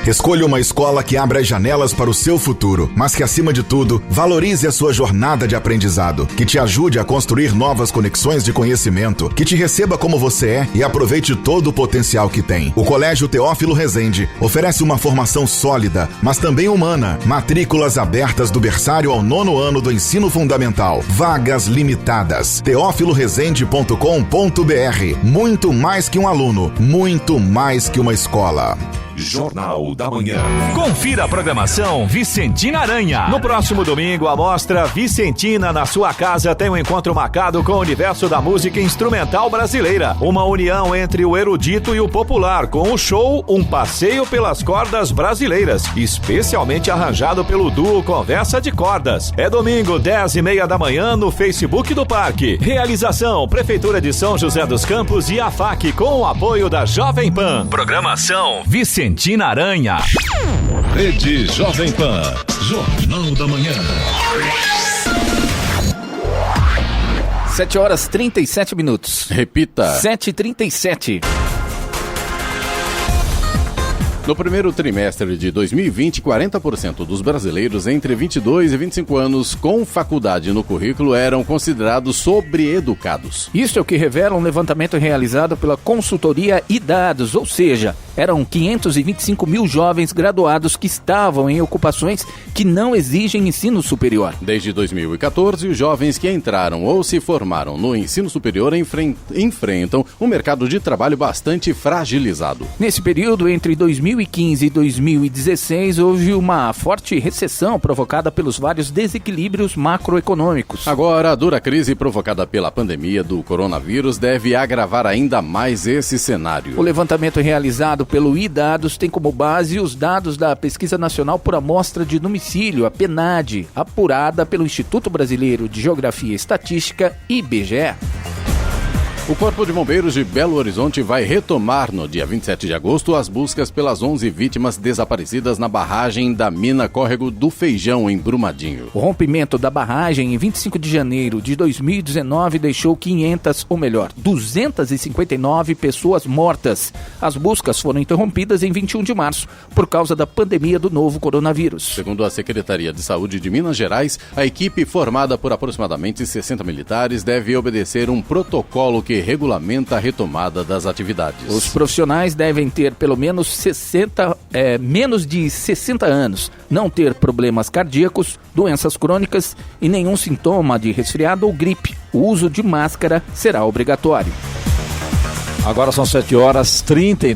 Escolha uma escola que abra as janelas para o seu futuro, mas que, acima de tudo, valorize a sua jornada de aprendizado, que te ajude a construir novas conexões de conhecimento, que te receba como você é e aproveite todo o potencial que tem. O Colégio Teófilo Rezende oferece uma formação sólida, mas também humana. Matrículas abertas do berçário ao 9º ano do ensino fundamental. Vagas limitadas. teofilorezende.com.br. Muito mais que um aluno, muito mais que uma escola. Jornal da Manhã. Confira a programação Vicentina Aranha. No próximo domingo, a mostra Vicentina na sua casa tem um encontro marcado com o universo da música instrumental brasileira. Uma união entre o erudito e o popular, com o show Um Passeio pelas Cordas Brasileiras, especialmente arranjado pelo duo Conversa de Cordas. É domingo, 10h30 da manhã, no Facebook do Parque. Realização, Prefeitura de São José dos Campos e a FAC, com o apoio da Jovem Pan. Programação Vicentina Aranha. Rede Jovem Pan. Jornal da Manhã. 7h37. Repita. 7h37. No primeiro trimestre de 2020, 40% dos brasileiros entre 22 e 25 anos com faculdade no currículo eram considerados sobreeducados. Isso é o que revela um levantamento realizado pela consultoria iDados, ou seja, eram 525 mil jovens graduados que estavam em ocupações que não exigem ensino superior. Desde 2014, os jovens que entraram ou se formaram no ensino superior enfrentam um mercado de trabalho bastante fragilizado. Nesse período, entre 2015 e 2016, houve uma forte recessão provocada pelos vários desequilíbrios macroeconômicos. Agora, a dura crise provocada pela pandemia do coronavírus deve agravar ainda mais esse cenário. O levantamento realizado pelo iDados tem como base os dados da Pesquisa Nacional por Amostra de Domicílio, a PNAD, apurada pelo Instituto Brasileiro de Geografia e Estatística, IBGE. O Corpo de Bombeiros de Belo Horizonte vai retomar no dia 27 de agosto as buscas pelas 11 vítimas desaparecidas na barragem da mina Córrego do Feijão, em Brumadinho. O rompimento da barragem em 25 de janeiro de 2019 deixou 259 pessoas mortas. As buscas foram interrompidas em 21 de março por causa da pandemia do novo coronavírus. Segundo a Secretaria de Saúde de Minas Gerais, a equipe, formada por aproximadamente 60 militares, deve obedecer um protocolo que regulamenta a retomada das atividades. Os profissionais devem ter pelo menos menos de 60 anos, não ter problemas cardíacos, doenças crônicas e nenhum sintoma de resfriado ou gripe. O uso de máscara será obrigatório. Agora são 7h39,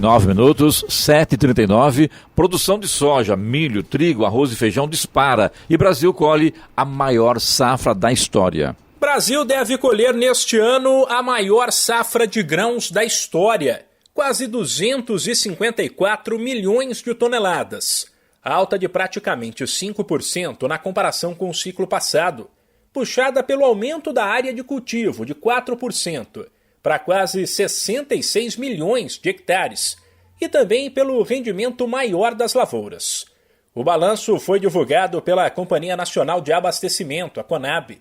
7h39. Produção de soja, milho, trigo, arroz e feijão dispara e Brasil colhe a maior safra da história. Brasil deve colher neste ano a maior safra de grãos da história, quase 254 milhões de toneladas, alta de praticamente 5% na comparação com o ciclo passado, puxada pelo aumento da área de cultivo de 4% para quase 66 milhões de hectares e também pelo rendimento maior das lavouras. O balanço foi divulgado pela Companhia Nacional de Abastecimento, a Conab.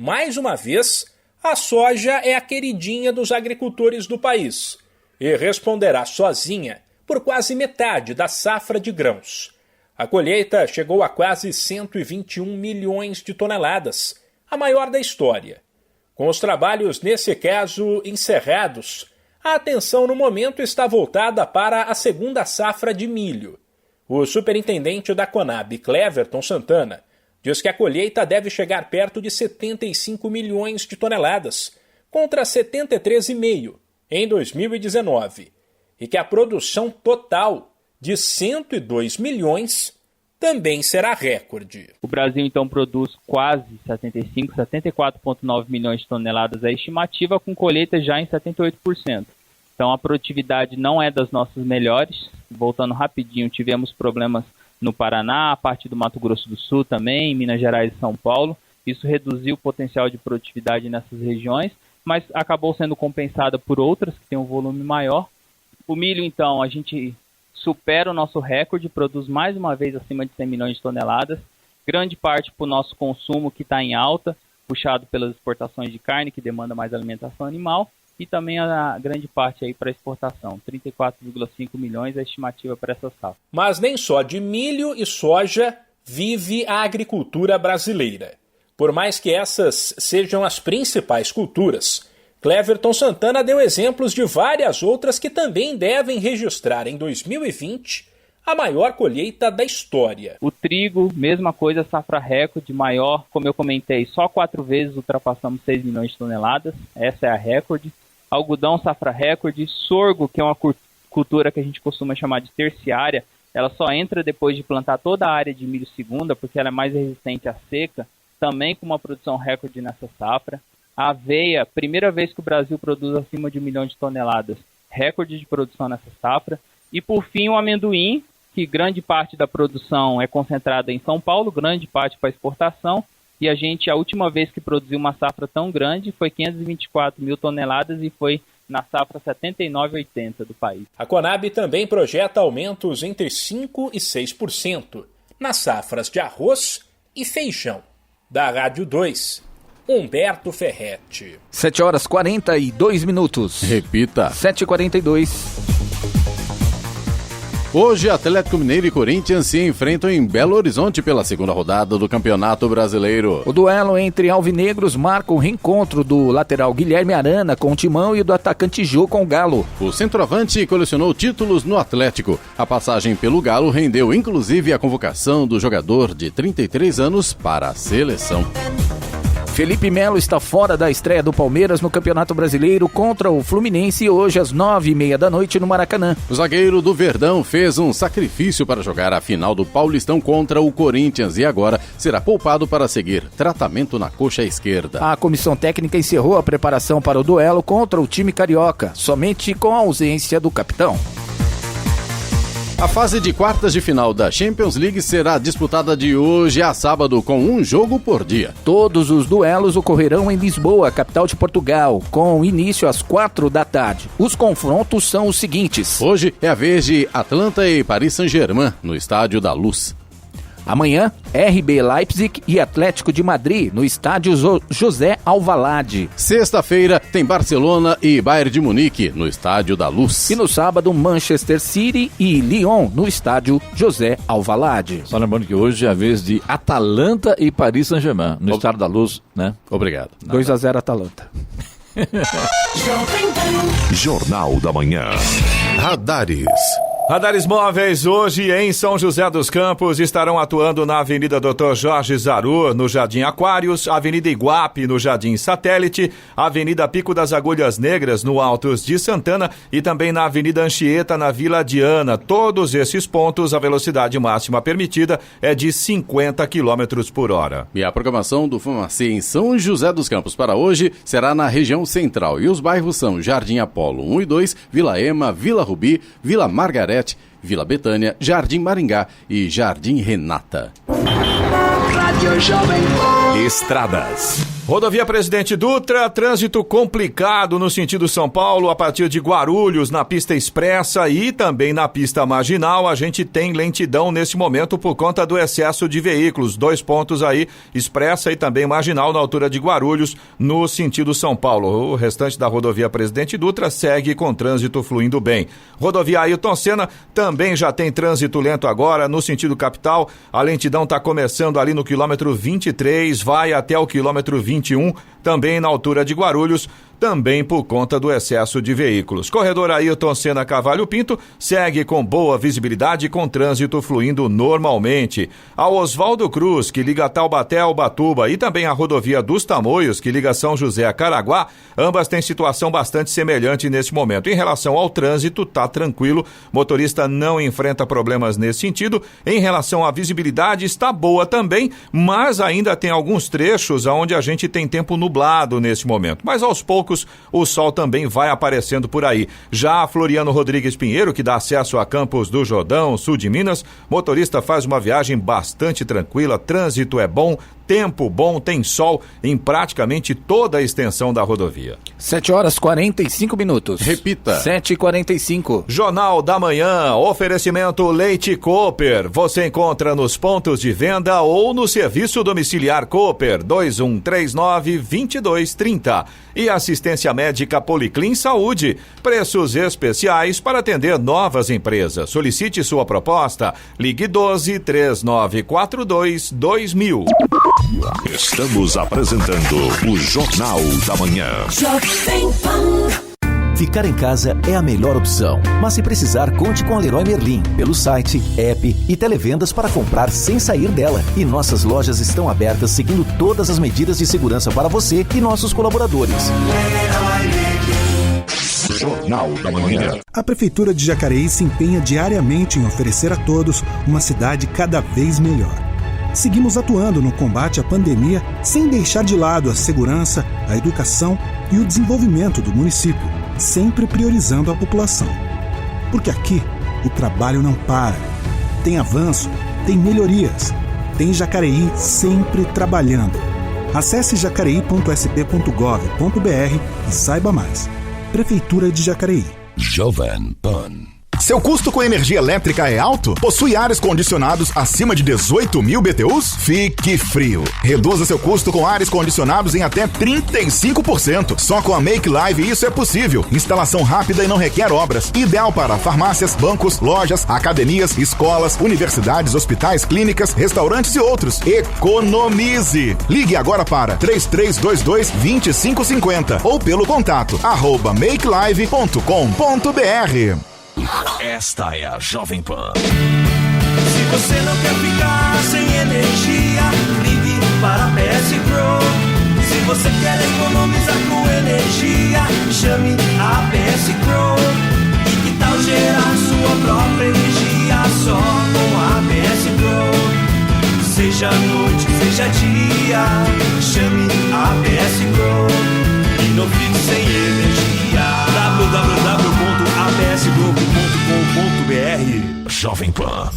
Mais uma vez, a soja é a queridinha dos agricultores do país e responderá sozinha por quase metade da safra de grãos. A colheita chegou a quase 121 milhões de toneladas, a maior da história. Com os trabalhos, nesse caso, encerrados, a atenção no momento está voltada para a segunda safra de milho. O superintendente da Conab, Cleverton Santana, diz que a colheita deve chegar perto de 75 milhões de toneladas, contra 73,5 em 2019, e que a produção total de 102 milhões também será recorde. O Brasil, então, produz quase 74,9 milhões de toneladas, a estimativa, com colheita já em 78%. Então, a produtividade não é das nossas melhores, voltando rapidinho, tivemos problemas no Paraná, a parte do Mato Grosso do Sul também, Minas Gerais e São Paulo. Isso reduziu o potencial de produtividade nessas regiões, mas acabou sendo compensada por outras que têm um volume maior. O milho, então, a gente supera o nosso recorde, produz mais uma vez acima de 100 milhões de toneladas, grande parte para o nosso consumo que está em alta, puxado pelas exportações de carne, que demanda mais alimentação animal, e também a grande parte aí para exportação, 34,5 milhões é a estimativa para essa safra. Mas nem só de milho e soja vive a agricultura brasileira. Por mais que essas sejam as principais culturas, Cleverton Santana deu exemplos de várias outras que também devem registrar em 2020 a maior colheita da história. O trigo, mesma coisa, safra recorde maior, como eu comentei, só 4 vezes ultrapassamos 6 milhões de toneladas, essa é a recorde. Algodão, safra recorde. Sorgo, que é uma cultura que a gente costuma chamar de terciária, ela só entra depois de plantar toda a área de milho segunda, porque ela é mais resistente à seca, também com uma produção recorde nessa safra. A aveia, primeira vez que o Brasil produz acima de 1 milhão de toneladas, recorde de produção nessa safra. E por fim o amendoim, que grande parte da produção é concentrada em São Paulo, grande parte para exportação, e a última vez que produziu uma safra tão grande foi 524 mil toneladas e foi na safra 79,80 do país. A Conab também projeta aumentos entre 5% e 6% nas safras de arroz e feijão. Da Rádio 2, Humberto Ferretti. 7h42. Repita. 7h42. Hoje, Atlético Mineiro e Corinthians se enfrentam em Belo Horizonte pela segunda rodada do Campeonato Brasileiro. O duelo entre alvinegros marca o reencontro do lateral Guilherme Arana com o Timão e do atacante Jô com o Galo. O centroavante colecionou títulos no Atlético. A passagem pelo Galo rendeu inclusive a convocação do jogador de 33 anos para a seleção. Felipe Melo está fora da estreia do Palmeiras no Campeonato Brasileiro contra o Fluminense hoje às 9h30 no Maracanã. O zagueiro do Verdão fez um sacrifício para jogar a final do Paulistão contra o Corinthians e agora será poupado para seguir tratamento na coxa esquerda. A comissão técnica encerrou a preparação para o duelo contra o time carioca, somente com a ausência do capitão. A fase de quartas de final da Champions League será disputada de hoje a sábado com um jogo por dia. Todos os duelos ocorrerão em Lisboa, capital de Portugal, com início às 4h. Os confrontos são os seguintes. Hoje é a vez de Atlanta e Paris Saint-Germain, no Estádio da Luz. Amanhã, RB Leipzig e Atlético de Madrid, no estádio José Alvalade. Sexta-feira, tem Barcelona e Bayern de Munique, no estádio da Luz. E no sábado, Manchester City e Lyon, no estádio José Alvalade. Só lembrando que hoje é a vez de Atalanta e Paris Saint-Germain, no estádio da Luz, né? Obrigado. 2-0 Atalanta. Jornal da Manhã. Radares. Radares móveis hoje em São José dos Campos estarão atuando na Avenida Dr. Jorge Zaru, no Jardim Aquários, Avenida Iguape, no Jardim Satélite, Avenida Pico das Agulhas Negras, no Altos de Santana e também na Avenida Anchieta, na Vila Diana. Todos esses pontos, a velocidade máxima permitida é de 50 km por hora. E a programação do Fumacê em São José dos Campos para hoje será na região central e os bairros são Jardim Apolo 1 e 2, Vila Ema, Vila Rubi, Vila Margarete, Vila Betânia, Jardim Maringá e Jardim Renata. Estradas. Rodovia Presidente Dutra, trânsito complicado no sentido São Paulo, a partir de Guarulhos, na pista expressa e também na pista marginal. A gente tem lentidão nesse momento por conta do excesso de veículos. 2 pontos aí, expressa e também marginal na altura de Guarulhos, no sentido São Paulo. O restante da rodovia Presidente Dutra segue com trânsito fluindo bem. Rodovia Ailton Senna também já tem trânsito lento agora no sentido capital. A lentidão está começando ali no quilômetro 23, vai até o quilômetro 21, também na altura de Guarulhos, também por conta do excesso de veículos. Corredor Ailton Senna Cavalho Pinto segue com boa visibilidade, com trânsito fluindo normalmente. A Oswaldo Cruz, que liga Taubaté ao Ubatuba, e também a rodovia dos Tamoios, que liga São José a Caraguá, ambas têm situação bastante semelhante nesse momento. Em relação ao trânsito, tá tranquilo, motorista não enfrenta problemas nesse sentido. Em relação à visibilidade, está boa também, mas ainda tem alguns trechos onde a gente tem tempo nublado nesse momento. Mas aos poucos poucos, o sol também vai aparecendo por aí. Já a Floriano Rodrigues Pinheiro, que dá acesso a Campos do Jordão, sul de Minas, motorista faz uma viagem bastante tranquila, trânsito é bom, tempo bom, tem sol em praticamente toda a extensão da rodovia. 7h45. Repita. 7h45. Jornal da Manhã, oferecimento Leite Cooper. Você encontra nos pontos de venda ou no serviço domiciliar Cooper 2139-2230. E assistência médica Policlin Saúde. Preços especiais para atender novas empresas. Solicite sua proposta. Ligue 12-3942-2000. Estamos apresentando o Jornal da Manhã. Ficar em casa é a melhor opção, mas se precisar, conte com a Leroy Merlin, pelo site, app e televendas para comprar sem sair dela. E nossas lojas estão abertas seguindo todas as medidas de segurança para você e nossos colaboradores. Jornal da Manhã. A Prefeitura de Jacareí se empenha diariamente em oferecer a todos uma cidade cada vez melhor. Seguimos atuando no combate à pandemia sem deixar de lado a segurança, a educação e o desenvolvimento do município, sempre priorizando a população. Porque aqui, o trabalho não para. Tem avanço, tem melhorias, tem Jacareí sempre trabalhando. Acesse jacareí.sp.gov.br e saiba mais. Prefeitura de Jacareí. Jovem Pan. Seu custo com energia elétrica é alto? Possui ares condicionados acima de 18.000 BTUs? Fique frio. Reduza seu custo com ares condicionados em até 35%. Só com a Make Live isso é possível. Instalação rápida e não requer obras. Ideal para farmácias, bancos, lojas, academias, escolas, universidades, hospitais, clínicas, restaurantes e outros. Economize! Ligue agora para 3322-2550 ou pelo contato @makelive.com.br. Esta é a Jovem Pan. Se você não quer ficar sem energia, ligue para a PS Pro. Se você quer economizar com energia, chame a PS Pro. E que tal gerar sua própria energia só com a PS Pro? Seja noite, seja dia, chame a PS Pro. E não fique sem energia. www.apsgrupo.com.br. Jovem Pan.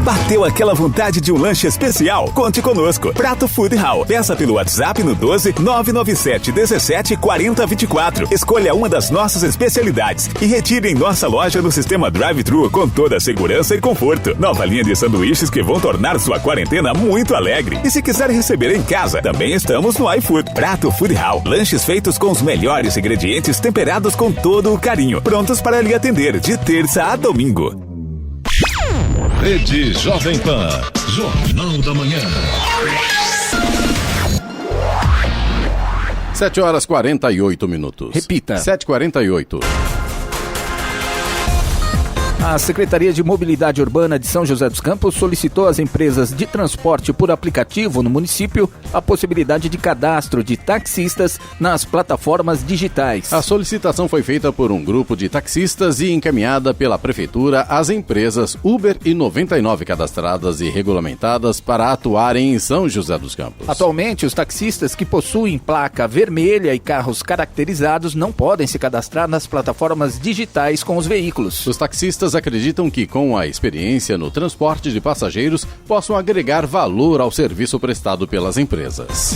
Bateu aquela vontade de um lanche especial? Conte conosco. Prato Food Hall. Peça pelo WhatsApp no 12-997 17 40 24. Escolha uma das nossas especialidades e retire em nossa loja no sistema drive-thru com toda a segurança e conforto. Nova linha de sanduíches que vão tornar sua quarentena muito alegre. E se quiser receber em casa, também estamos no iFood. Prato Food Hall. Lanches feitos com os melhores ingredientes temperados com todo o carinho. Prontos para lhe atender de terça a domingo. Rede Jovem Pan. Jornal da Manhã. 7h48. Repita. 7h48. A Secretaria de Mobilidade Urbana de São José dos Campos solicitou às empresas de transporte por aplicativo no município a possibilidade de cadastro de taxistas nas plataformas digitais. A solicitação foi feita por um grupo de taxistas e encaminhada pela Prefeitura às empresas Uber e 99 cadastradas e regulamentadas para atuarem em São José dos Campos. Atualmente, os taxistas que possuem placa vermelha e carros caracterizados não podem se cadastrar nas plataformas digitais com os veículos. Os taxistas acreditam que, com a experiência no transporte de passageiros, possam agregar valor ao serviço prestado pelas empresas.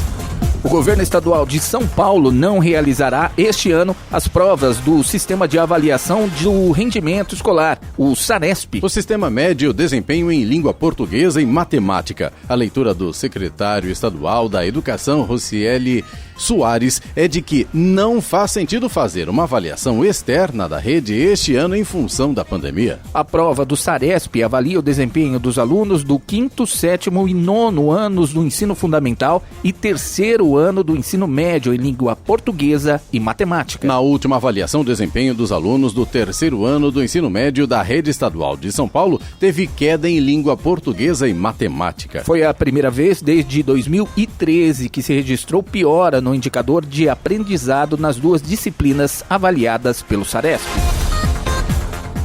O governo estadual de São Paulo não realizará este ano as provas do Sistema de Avaliação do Rendimento Escolar, o SARESP. O sistema mede o desempenho em língua portuguesa e matemática. A leitura do secretário estadual da Educação, Rocieli Soares, é de que não faz sentido fazer uma avaliação externa da rede este ano em função da pandemia. A prova do SARESP avalia o desempenho dos alunos do 5º, 7º e 9º anos do ensino fundamental e 3º ano do ensino médio em língua portuguesa e matemática. Na última avaliação, o desempenho dos alunos do 3º ano do ensino médio da rede estadual de São Paulo teve queda em língua portuguesa e matemática. Foi a primeira vez desde 2013 que se registrou piora no indicador de aprendizado nas duas disciplinas avaliadas pelo SARESP.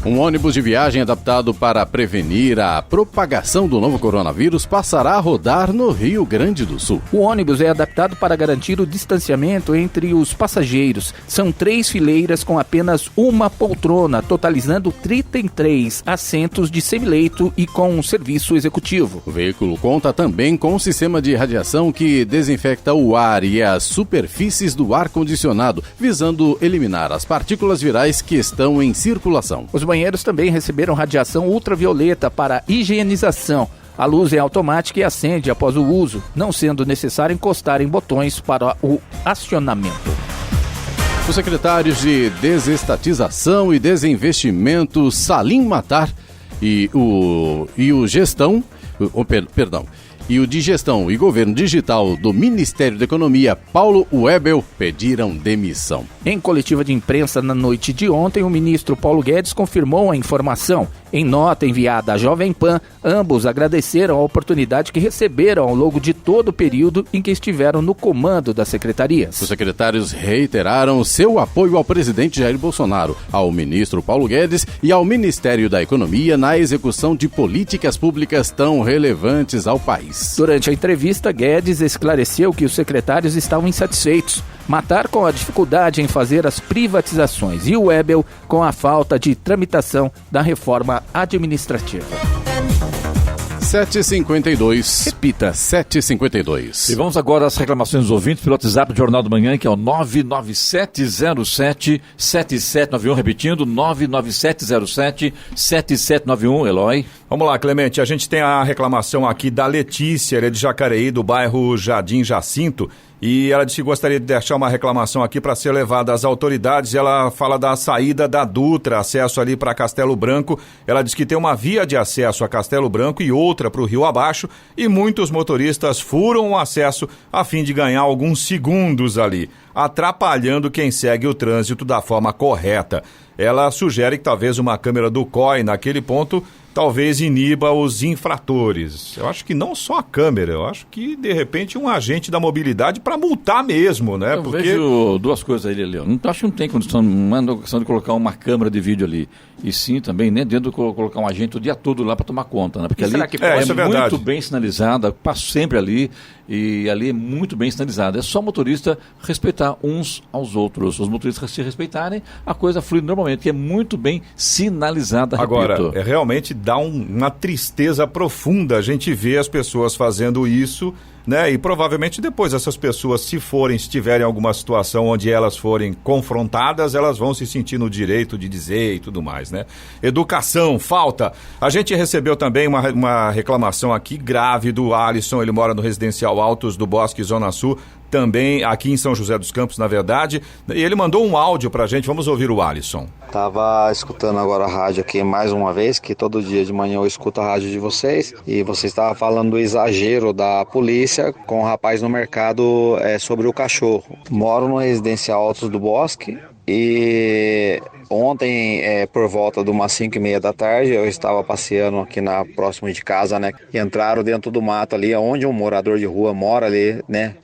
Um ônibus de viagem adaptado para prevenir a propagação do novo coronavírus passará a rodar no Rio Grande do Sul. O ônibus é adaptado para garantir o distanciamento entre os passageiros. São 3 fileiras com apenas uma poltrona, totalizando 33 assentos de semileito e com um serviço executivo. O veículo conta também com um sistema de radiação que desinfecta o ar e as superfícies do ar-condicionado, visando eliminar as partículas virais que estão em circulação. Os banheiros também receberam radiação ultravioleta para higienização. A luz é automática e acende após o uso, não sendo necessário encostar em botões para o acionamento. Os secretários de Desestatização e Desinvestimento Salim Matar e o de Gestão e Governo Digital do Ministério da Economia, Paulo Webel, pediram demissão. Em coletiva de imprensa na noite de ontem, o ministro Paulo Guedes confirmou a informação. Em nota enviada à Jovem Pan, ambos agradeceram a oportunidade que receberam ao longo de todo o período em que estiveram no comando das secretarias. Os secretários reiteraram seu apoio ao presidente Jair Bolsonaro, ao ministro Paulo Guedes e ao Ministério da Economia na execução de políticas públicas tão relevantes ao país. Durante a entrevista, Guedes esclareceu que os secretários estavam insatisfeitos. Matar com a dificuldade em fazer as privatizações e o Webel com a falta de tramitação da reforma administrativa. 7h52. Repita. 7h52. E vamos agora às reclamações dos ouvintes pelo WhatsApp do Jornal da Manhã, que é o 99707-7791. Repetindo, 99707-7791. Eloy. Vamos lá, Clemente. A gente tem a reclamação aqui da Letícia, ela é de Jacareí, do bairro Jardim Jacinto. E ela disse que gostaria de deixar uma reclamação aqui para ser levada às autoridades. Ela fala da saída da Dutra, acesso ali para Castelo Branco. Ela diz que tem uma via de acesso a Castelo Branco e outra para o rio abaixo. E muitos motoristas furam o acesso a fim de ganhar alguns segundos ali, atrapalhando quem segue o trânsito da forma correta. Ela sugere que talvez uma câmera do COI naquele ponto talvez iniba os infratores. Eu acho que não só a câmera, eu acho que, de repente, um agente da mobilidade para multar mesmo, né? Eu vejo duas coisas aí, Leão. Acho que não tem condição, não é questão de colocar uma câmera de vídeo ali. E sim, também, né, dentro de colocar um agente o dia todo lá para tomar conta, né? Porque ali é muito bem sinalizada, passo sempre ali, e ali é muito bem sinalizada. É só o motorista respeitar uns aos outros. Os motoristas se respeitarem, a coisa flui normalmente, que é muito bem sinalizada, Agora, realmente dá uma tristeza profunda a gente ver as pessoas fazendo isso, né? E provavelmente depois essas pessoas, se tiverem alguma situação onde elas forem confrontadas, elas vão se sentir no direito de dizer e tudo mais, né? Educação, falta. A gente recebeu também uma reclamação aqui grave do Alisson, ele mora no Residencial Altos do Bosque, Zona Sul, também aqui em São José dos Campos, na verdade, e ele mandou um áudio pra gente, vamos ouvir o Alisson. Tava escutando agora a rádio aqui mais uma vez, que todo dia de manhã eu escuto a rádio de vocês, e vocês estavam falando do exagero da polícia com o rapaz no mercado sobre o cachorro. Moro no Residencial Altos do Bosque, e ontem, por volta de umas 5h30 da tarde, eu estava passeando aqui próximo de casa, né? E entraram dentro do mato ali, onde um morador de rua mora ali, né?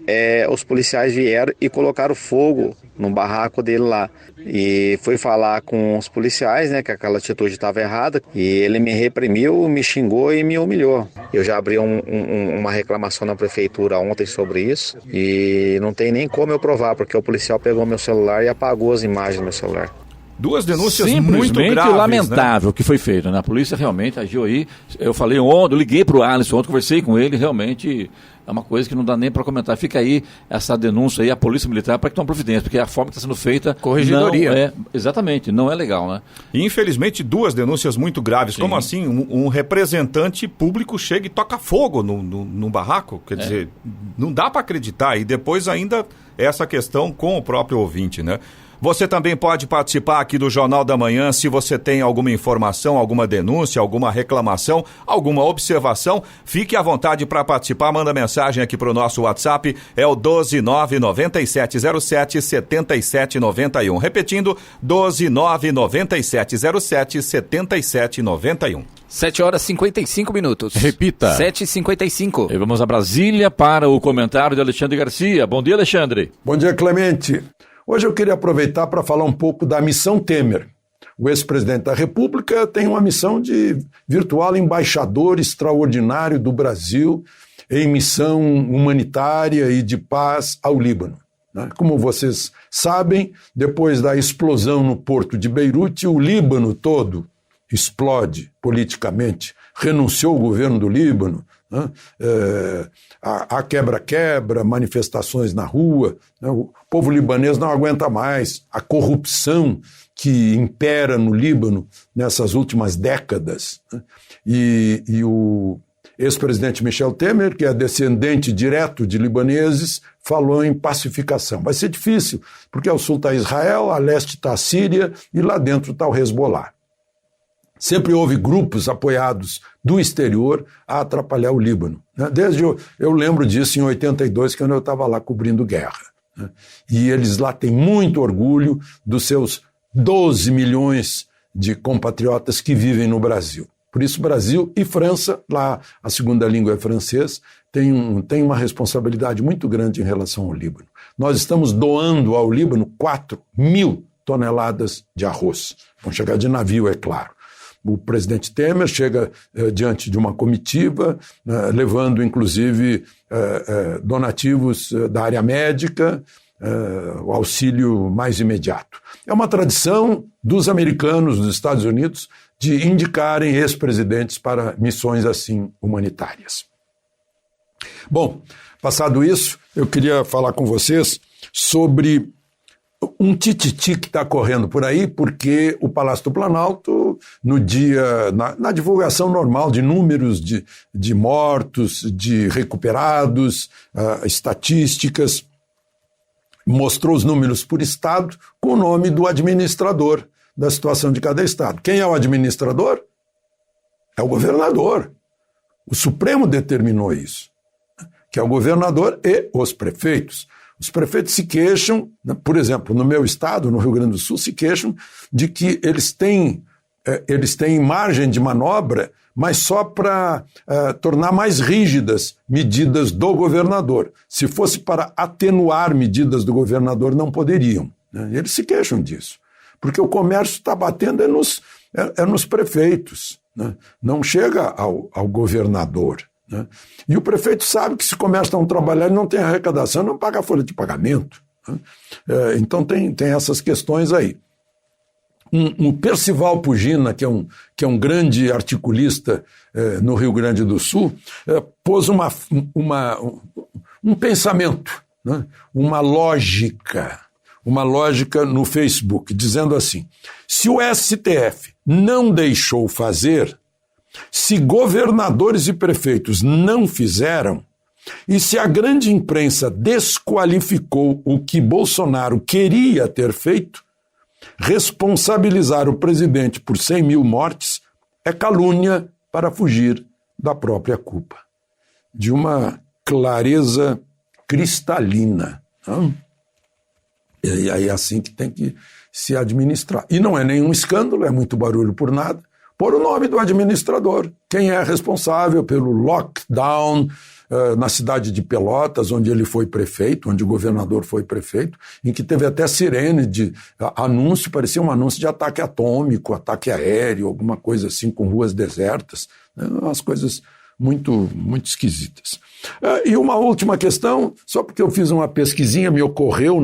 Os policiais vieram e colocaram fogo no barraco dele lá. E fui falar com os policiais, né? Que aquela atitude estava errada. E ele me reprimiu, me xingou e me humilhou. Eu já abri uma reclamação na prefeitura ontem sobre isso. E não tem nem como eu provar, porque o policial pegou meu celular e apagou as imagens do meu celular. Duas denúncias muito graves, lamentável, né? Que foi feito, né? A polícia realmente agiu aí. Eu falei ontem, eu liguei pro Alisson ontem, conversei com ele, realmente é uma coisa que não dá nem para comentar. Fica aí essa denúncia aí, a Polícia Militar, para que tome providência, porque a forma que está sendo feita... Corregedoria. Exatamente, não é legal, né? E infelizmente duas denúncias muito graves. Sim. Como assim um representante público chega e toca fogo no barraco? Quer dizer, não dá para acreditar. E depois ainda essa questão com o próprio ouvinte, né? Você também pode participar aqui do Jornal da Manhã se você tem alguma informação, alguma denúncia, alguma reclamação, alguma observação. Fique à vontade para participar, manda mensagem aqui para o nosso WhatsApp, é o 12997077791. Repetindo, 12997077791. 7h55. Repita. 7h55. E vamos a Brasília para o comentário de Alexandre Garcia. Bom dia, Alexandre. Bom dia, Clemente. Hoje eu queria aproveitar para falar um pouco da Missão Temer. O ex-presidente da República tem uma missão de virtual embaixador extraordinário do Brasil em missão humanitária e de paz ao Líbano. Como vocês sabem, depois da explosão no porto de Beirute, o Líbano todo explode politicamente. Renunciou o governo do Líbano, há quebra-quebra, manifestações na rua, o povo libanês não aguenta mais a corrupção que impera no Líbano nessas últimas décadas. E o ex-presidente Michel Temer, que é descendente direto de libaneses, falou em pacificação. Vai ser difícil, porque ao sul está Israel, a leste está a Síria e lá dentro está o Hezbollah. Sempre houve grupos apoiados do exterior a atrapalhar o Líbano. Desde eu lembro disso em 82, quando eu estava lá cobrindo guerra. E eles lá têm muito orgulho dos seus 12 milhões de compatriotas que vivem no Brasil. Por isso, Brasil e França, lá a segunda língua é francês, tem uma responsabilidade muito grande em relação ao Líbano. Nós estamos doando ao Líbano 4.000 toneladas de arroz. Vão chegar de navio, é claro. O presidente Temer chega diante de uma comitiva, levando inclusive donativos da área médica, o auxílio mais imediato. É uma tradição dos americanos, dos Estados Unidos, de indicarem ex-presidentes para missões assim humanitárias. Bom, passado isso, eu queria falar com vocês sobre um tititi que está correndo por aí, porque o Palácio do Planalto, na divulgação normal de números de mortos, de recuperados, estatísticas, mostrou os números por estado com o nome do administrador da situação de cada estado. Quem é o administrador? É o governador. O Supremo determinou isso, que é o governador e os prefeitos. Os prefeitos se queixam, por exemplo, no meu estado, no Rio Grande do Sul, se queixam de que eles têm margem de manobra, mas só para tornar mais rígidas medidas do governador. Se fosse para atenuar medidas do governador, não poderiam. Eles se queixam disso, porque o comércio está batendo nos prefeitos, não chega ao governador. E o prefeito sabe que se o comércio não trabalhar, ele não tem arrecadação, não paga a folha de pagamento. Então tem essas questões aí. O Percival Pugina, que é um grande articulista no Rio Grande do Sul, pôs um pensamento, uma lógica no Facebook, dizendo assim: se o STF não deixou fazer, se governadores e prefeitos não fizeram, e se a grande imprensa desqualificou o que Bolsonaro queria ter feito, responsabilizar o presidente por 100 mil mortes é calúnia para fugir da própria culpa. De uma clareza cristalina. Não? E aí é assim que tem que se administrar. E não é nenhum escândalo, é muito barulho por nada. Pôr o nome do administrador, quem é responsável pelo lockdown na cidade de Pelotas, onde ele foi prefeito, onde o governador foi prefeito, em que teve até sirene de anúncio, parecia um anúncio de ataque atômico, ataque aéreo, alguma coisa assim, com ruas desertas, umas coisas muito, muito esquisitas. E uma última questão, só porque eu fiz uma pesquisinha, me ocorreu,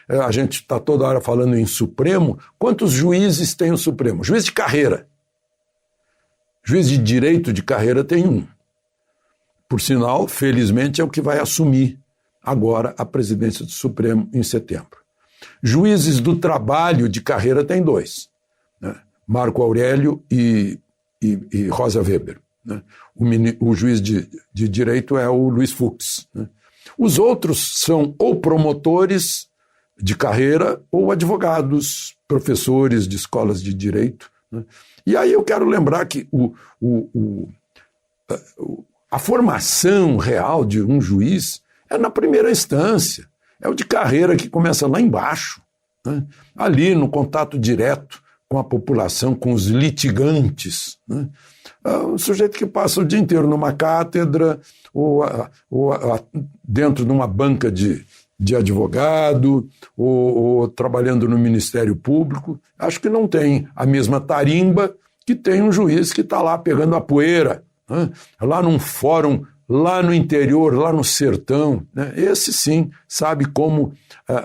a gente está toda hora falando em Supremo, quantos juízes tem o Supremo? Juiz de carreira. Juiz de direito de carreira tem um. Por sinal, felizmente, é o que vai assumir agora a presidência do Supremo em setembro. Juízes do trabalho de carreira tem 2. Marco Aurélio e Rosa Weber. O juiz de direito é o Luiz Fux. Os outros são ou promotores de carreira ou advogados, professores de escolas de direito. E aí eu quero lembrar que a formação real de um juiz é na primeira instância, é o de carreira que começa lá embaixo, ali no contato direto com a população, com os litigantes. O sujeito que passa o dia inteiro numa cátedra ou dentro de uma banca de de advogado ou trabalhando no Ministério Público. Acho que não tem a mesma tarimba que tem um juiz que está lá pegando a poeira, né? Lá num fórum, lá no interior, lá no sertão, né? Esse sim sabe como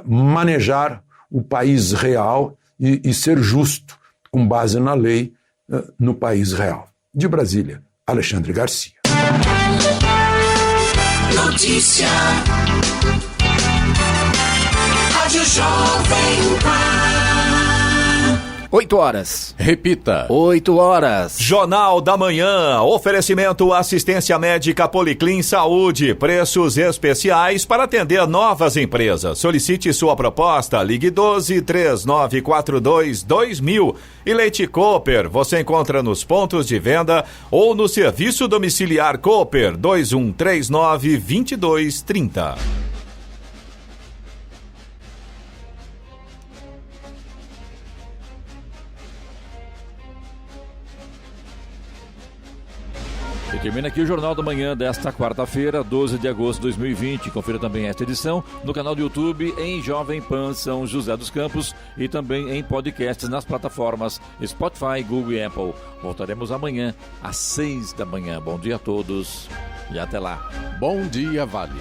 manejar o país real e ser justo com base na lei no país real. De Brasília, Alexandre Garcia. Notícia. Rádio Jovem Pan. 8 horas. Repita. 8 horas. Jornal da Manhã. Oferecimento assistência médica Policlin Saúde. Preços especiais para atender novas empresas. Solicite sua proposta. Ligue 12-3942-2000. E Leite Cooper. Você encontra nos pontos de venda ou no serviço domiciliar Cooper 2139-2230. E termina aqui o Jornal da Manhã desta quarta-feira, 12 de agosto de 2020. Confira também esta edição no canal do YouTube em Jovem Pan São José dos Campos e também em podcasts nas plataformas Spotify, Google e Apple. Voltaremos amanhã às 6 da manhã. Bom dia a todos e até lá. Bom dia, Vale.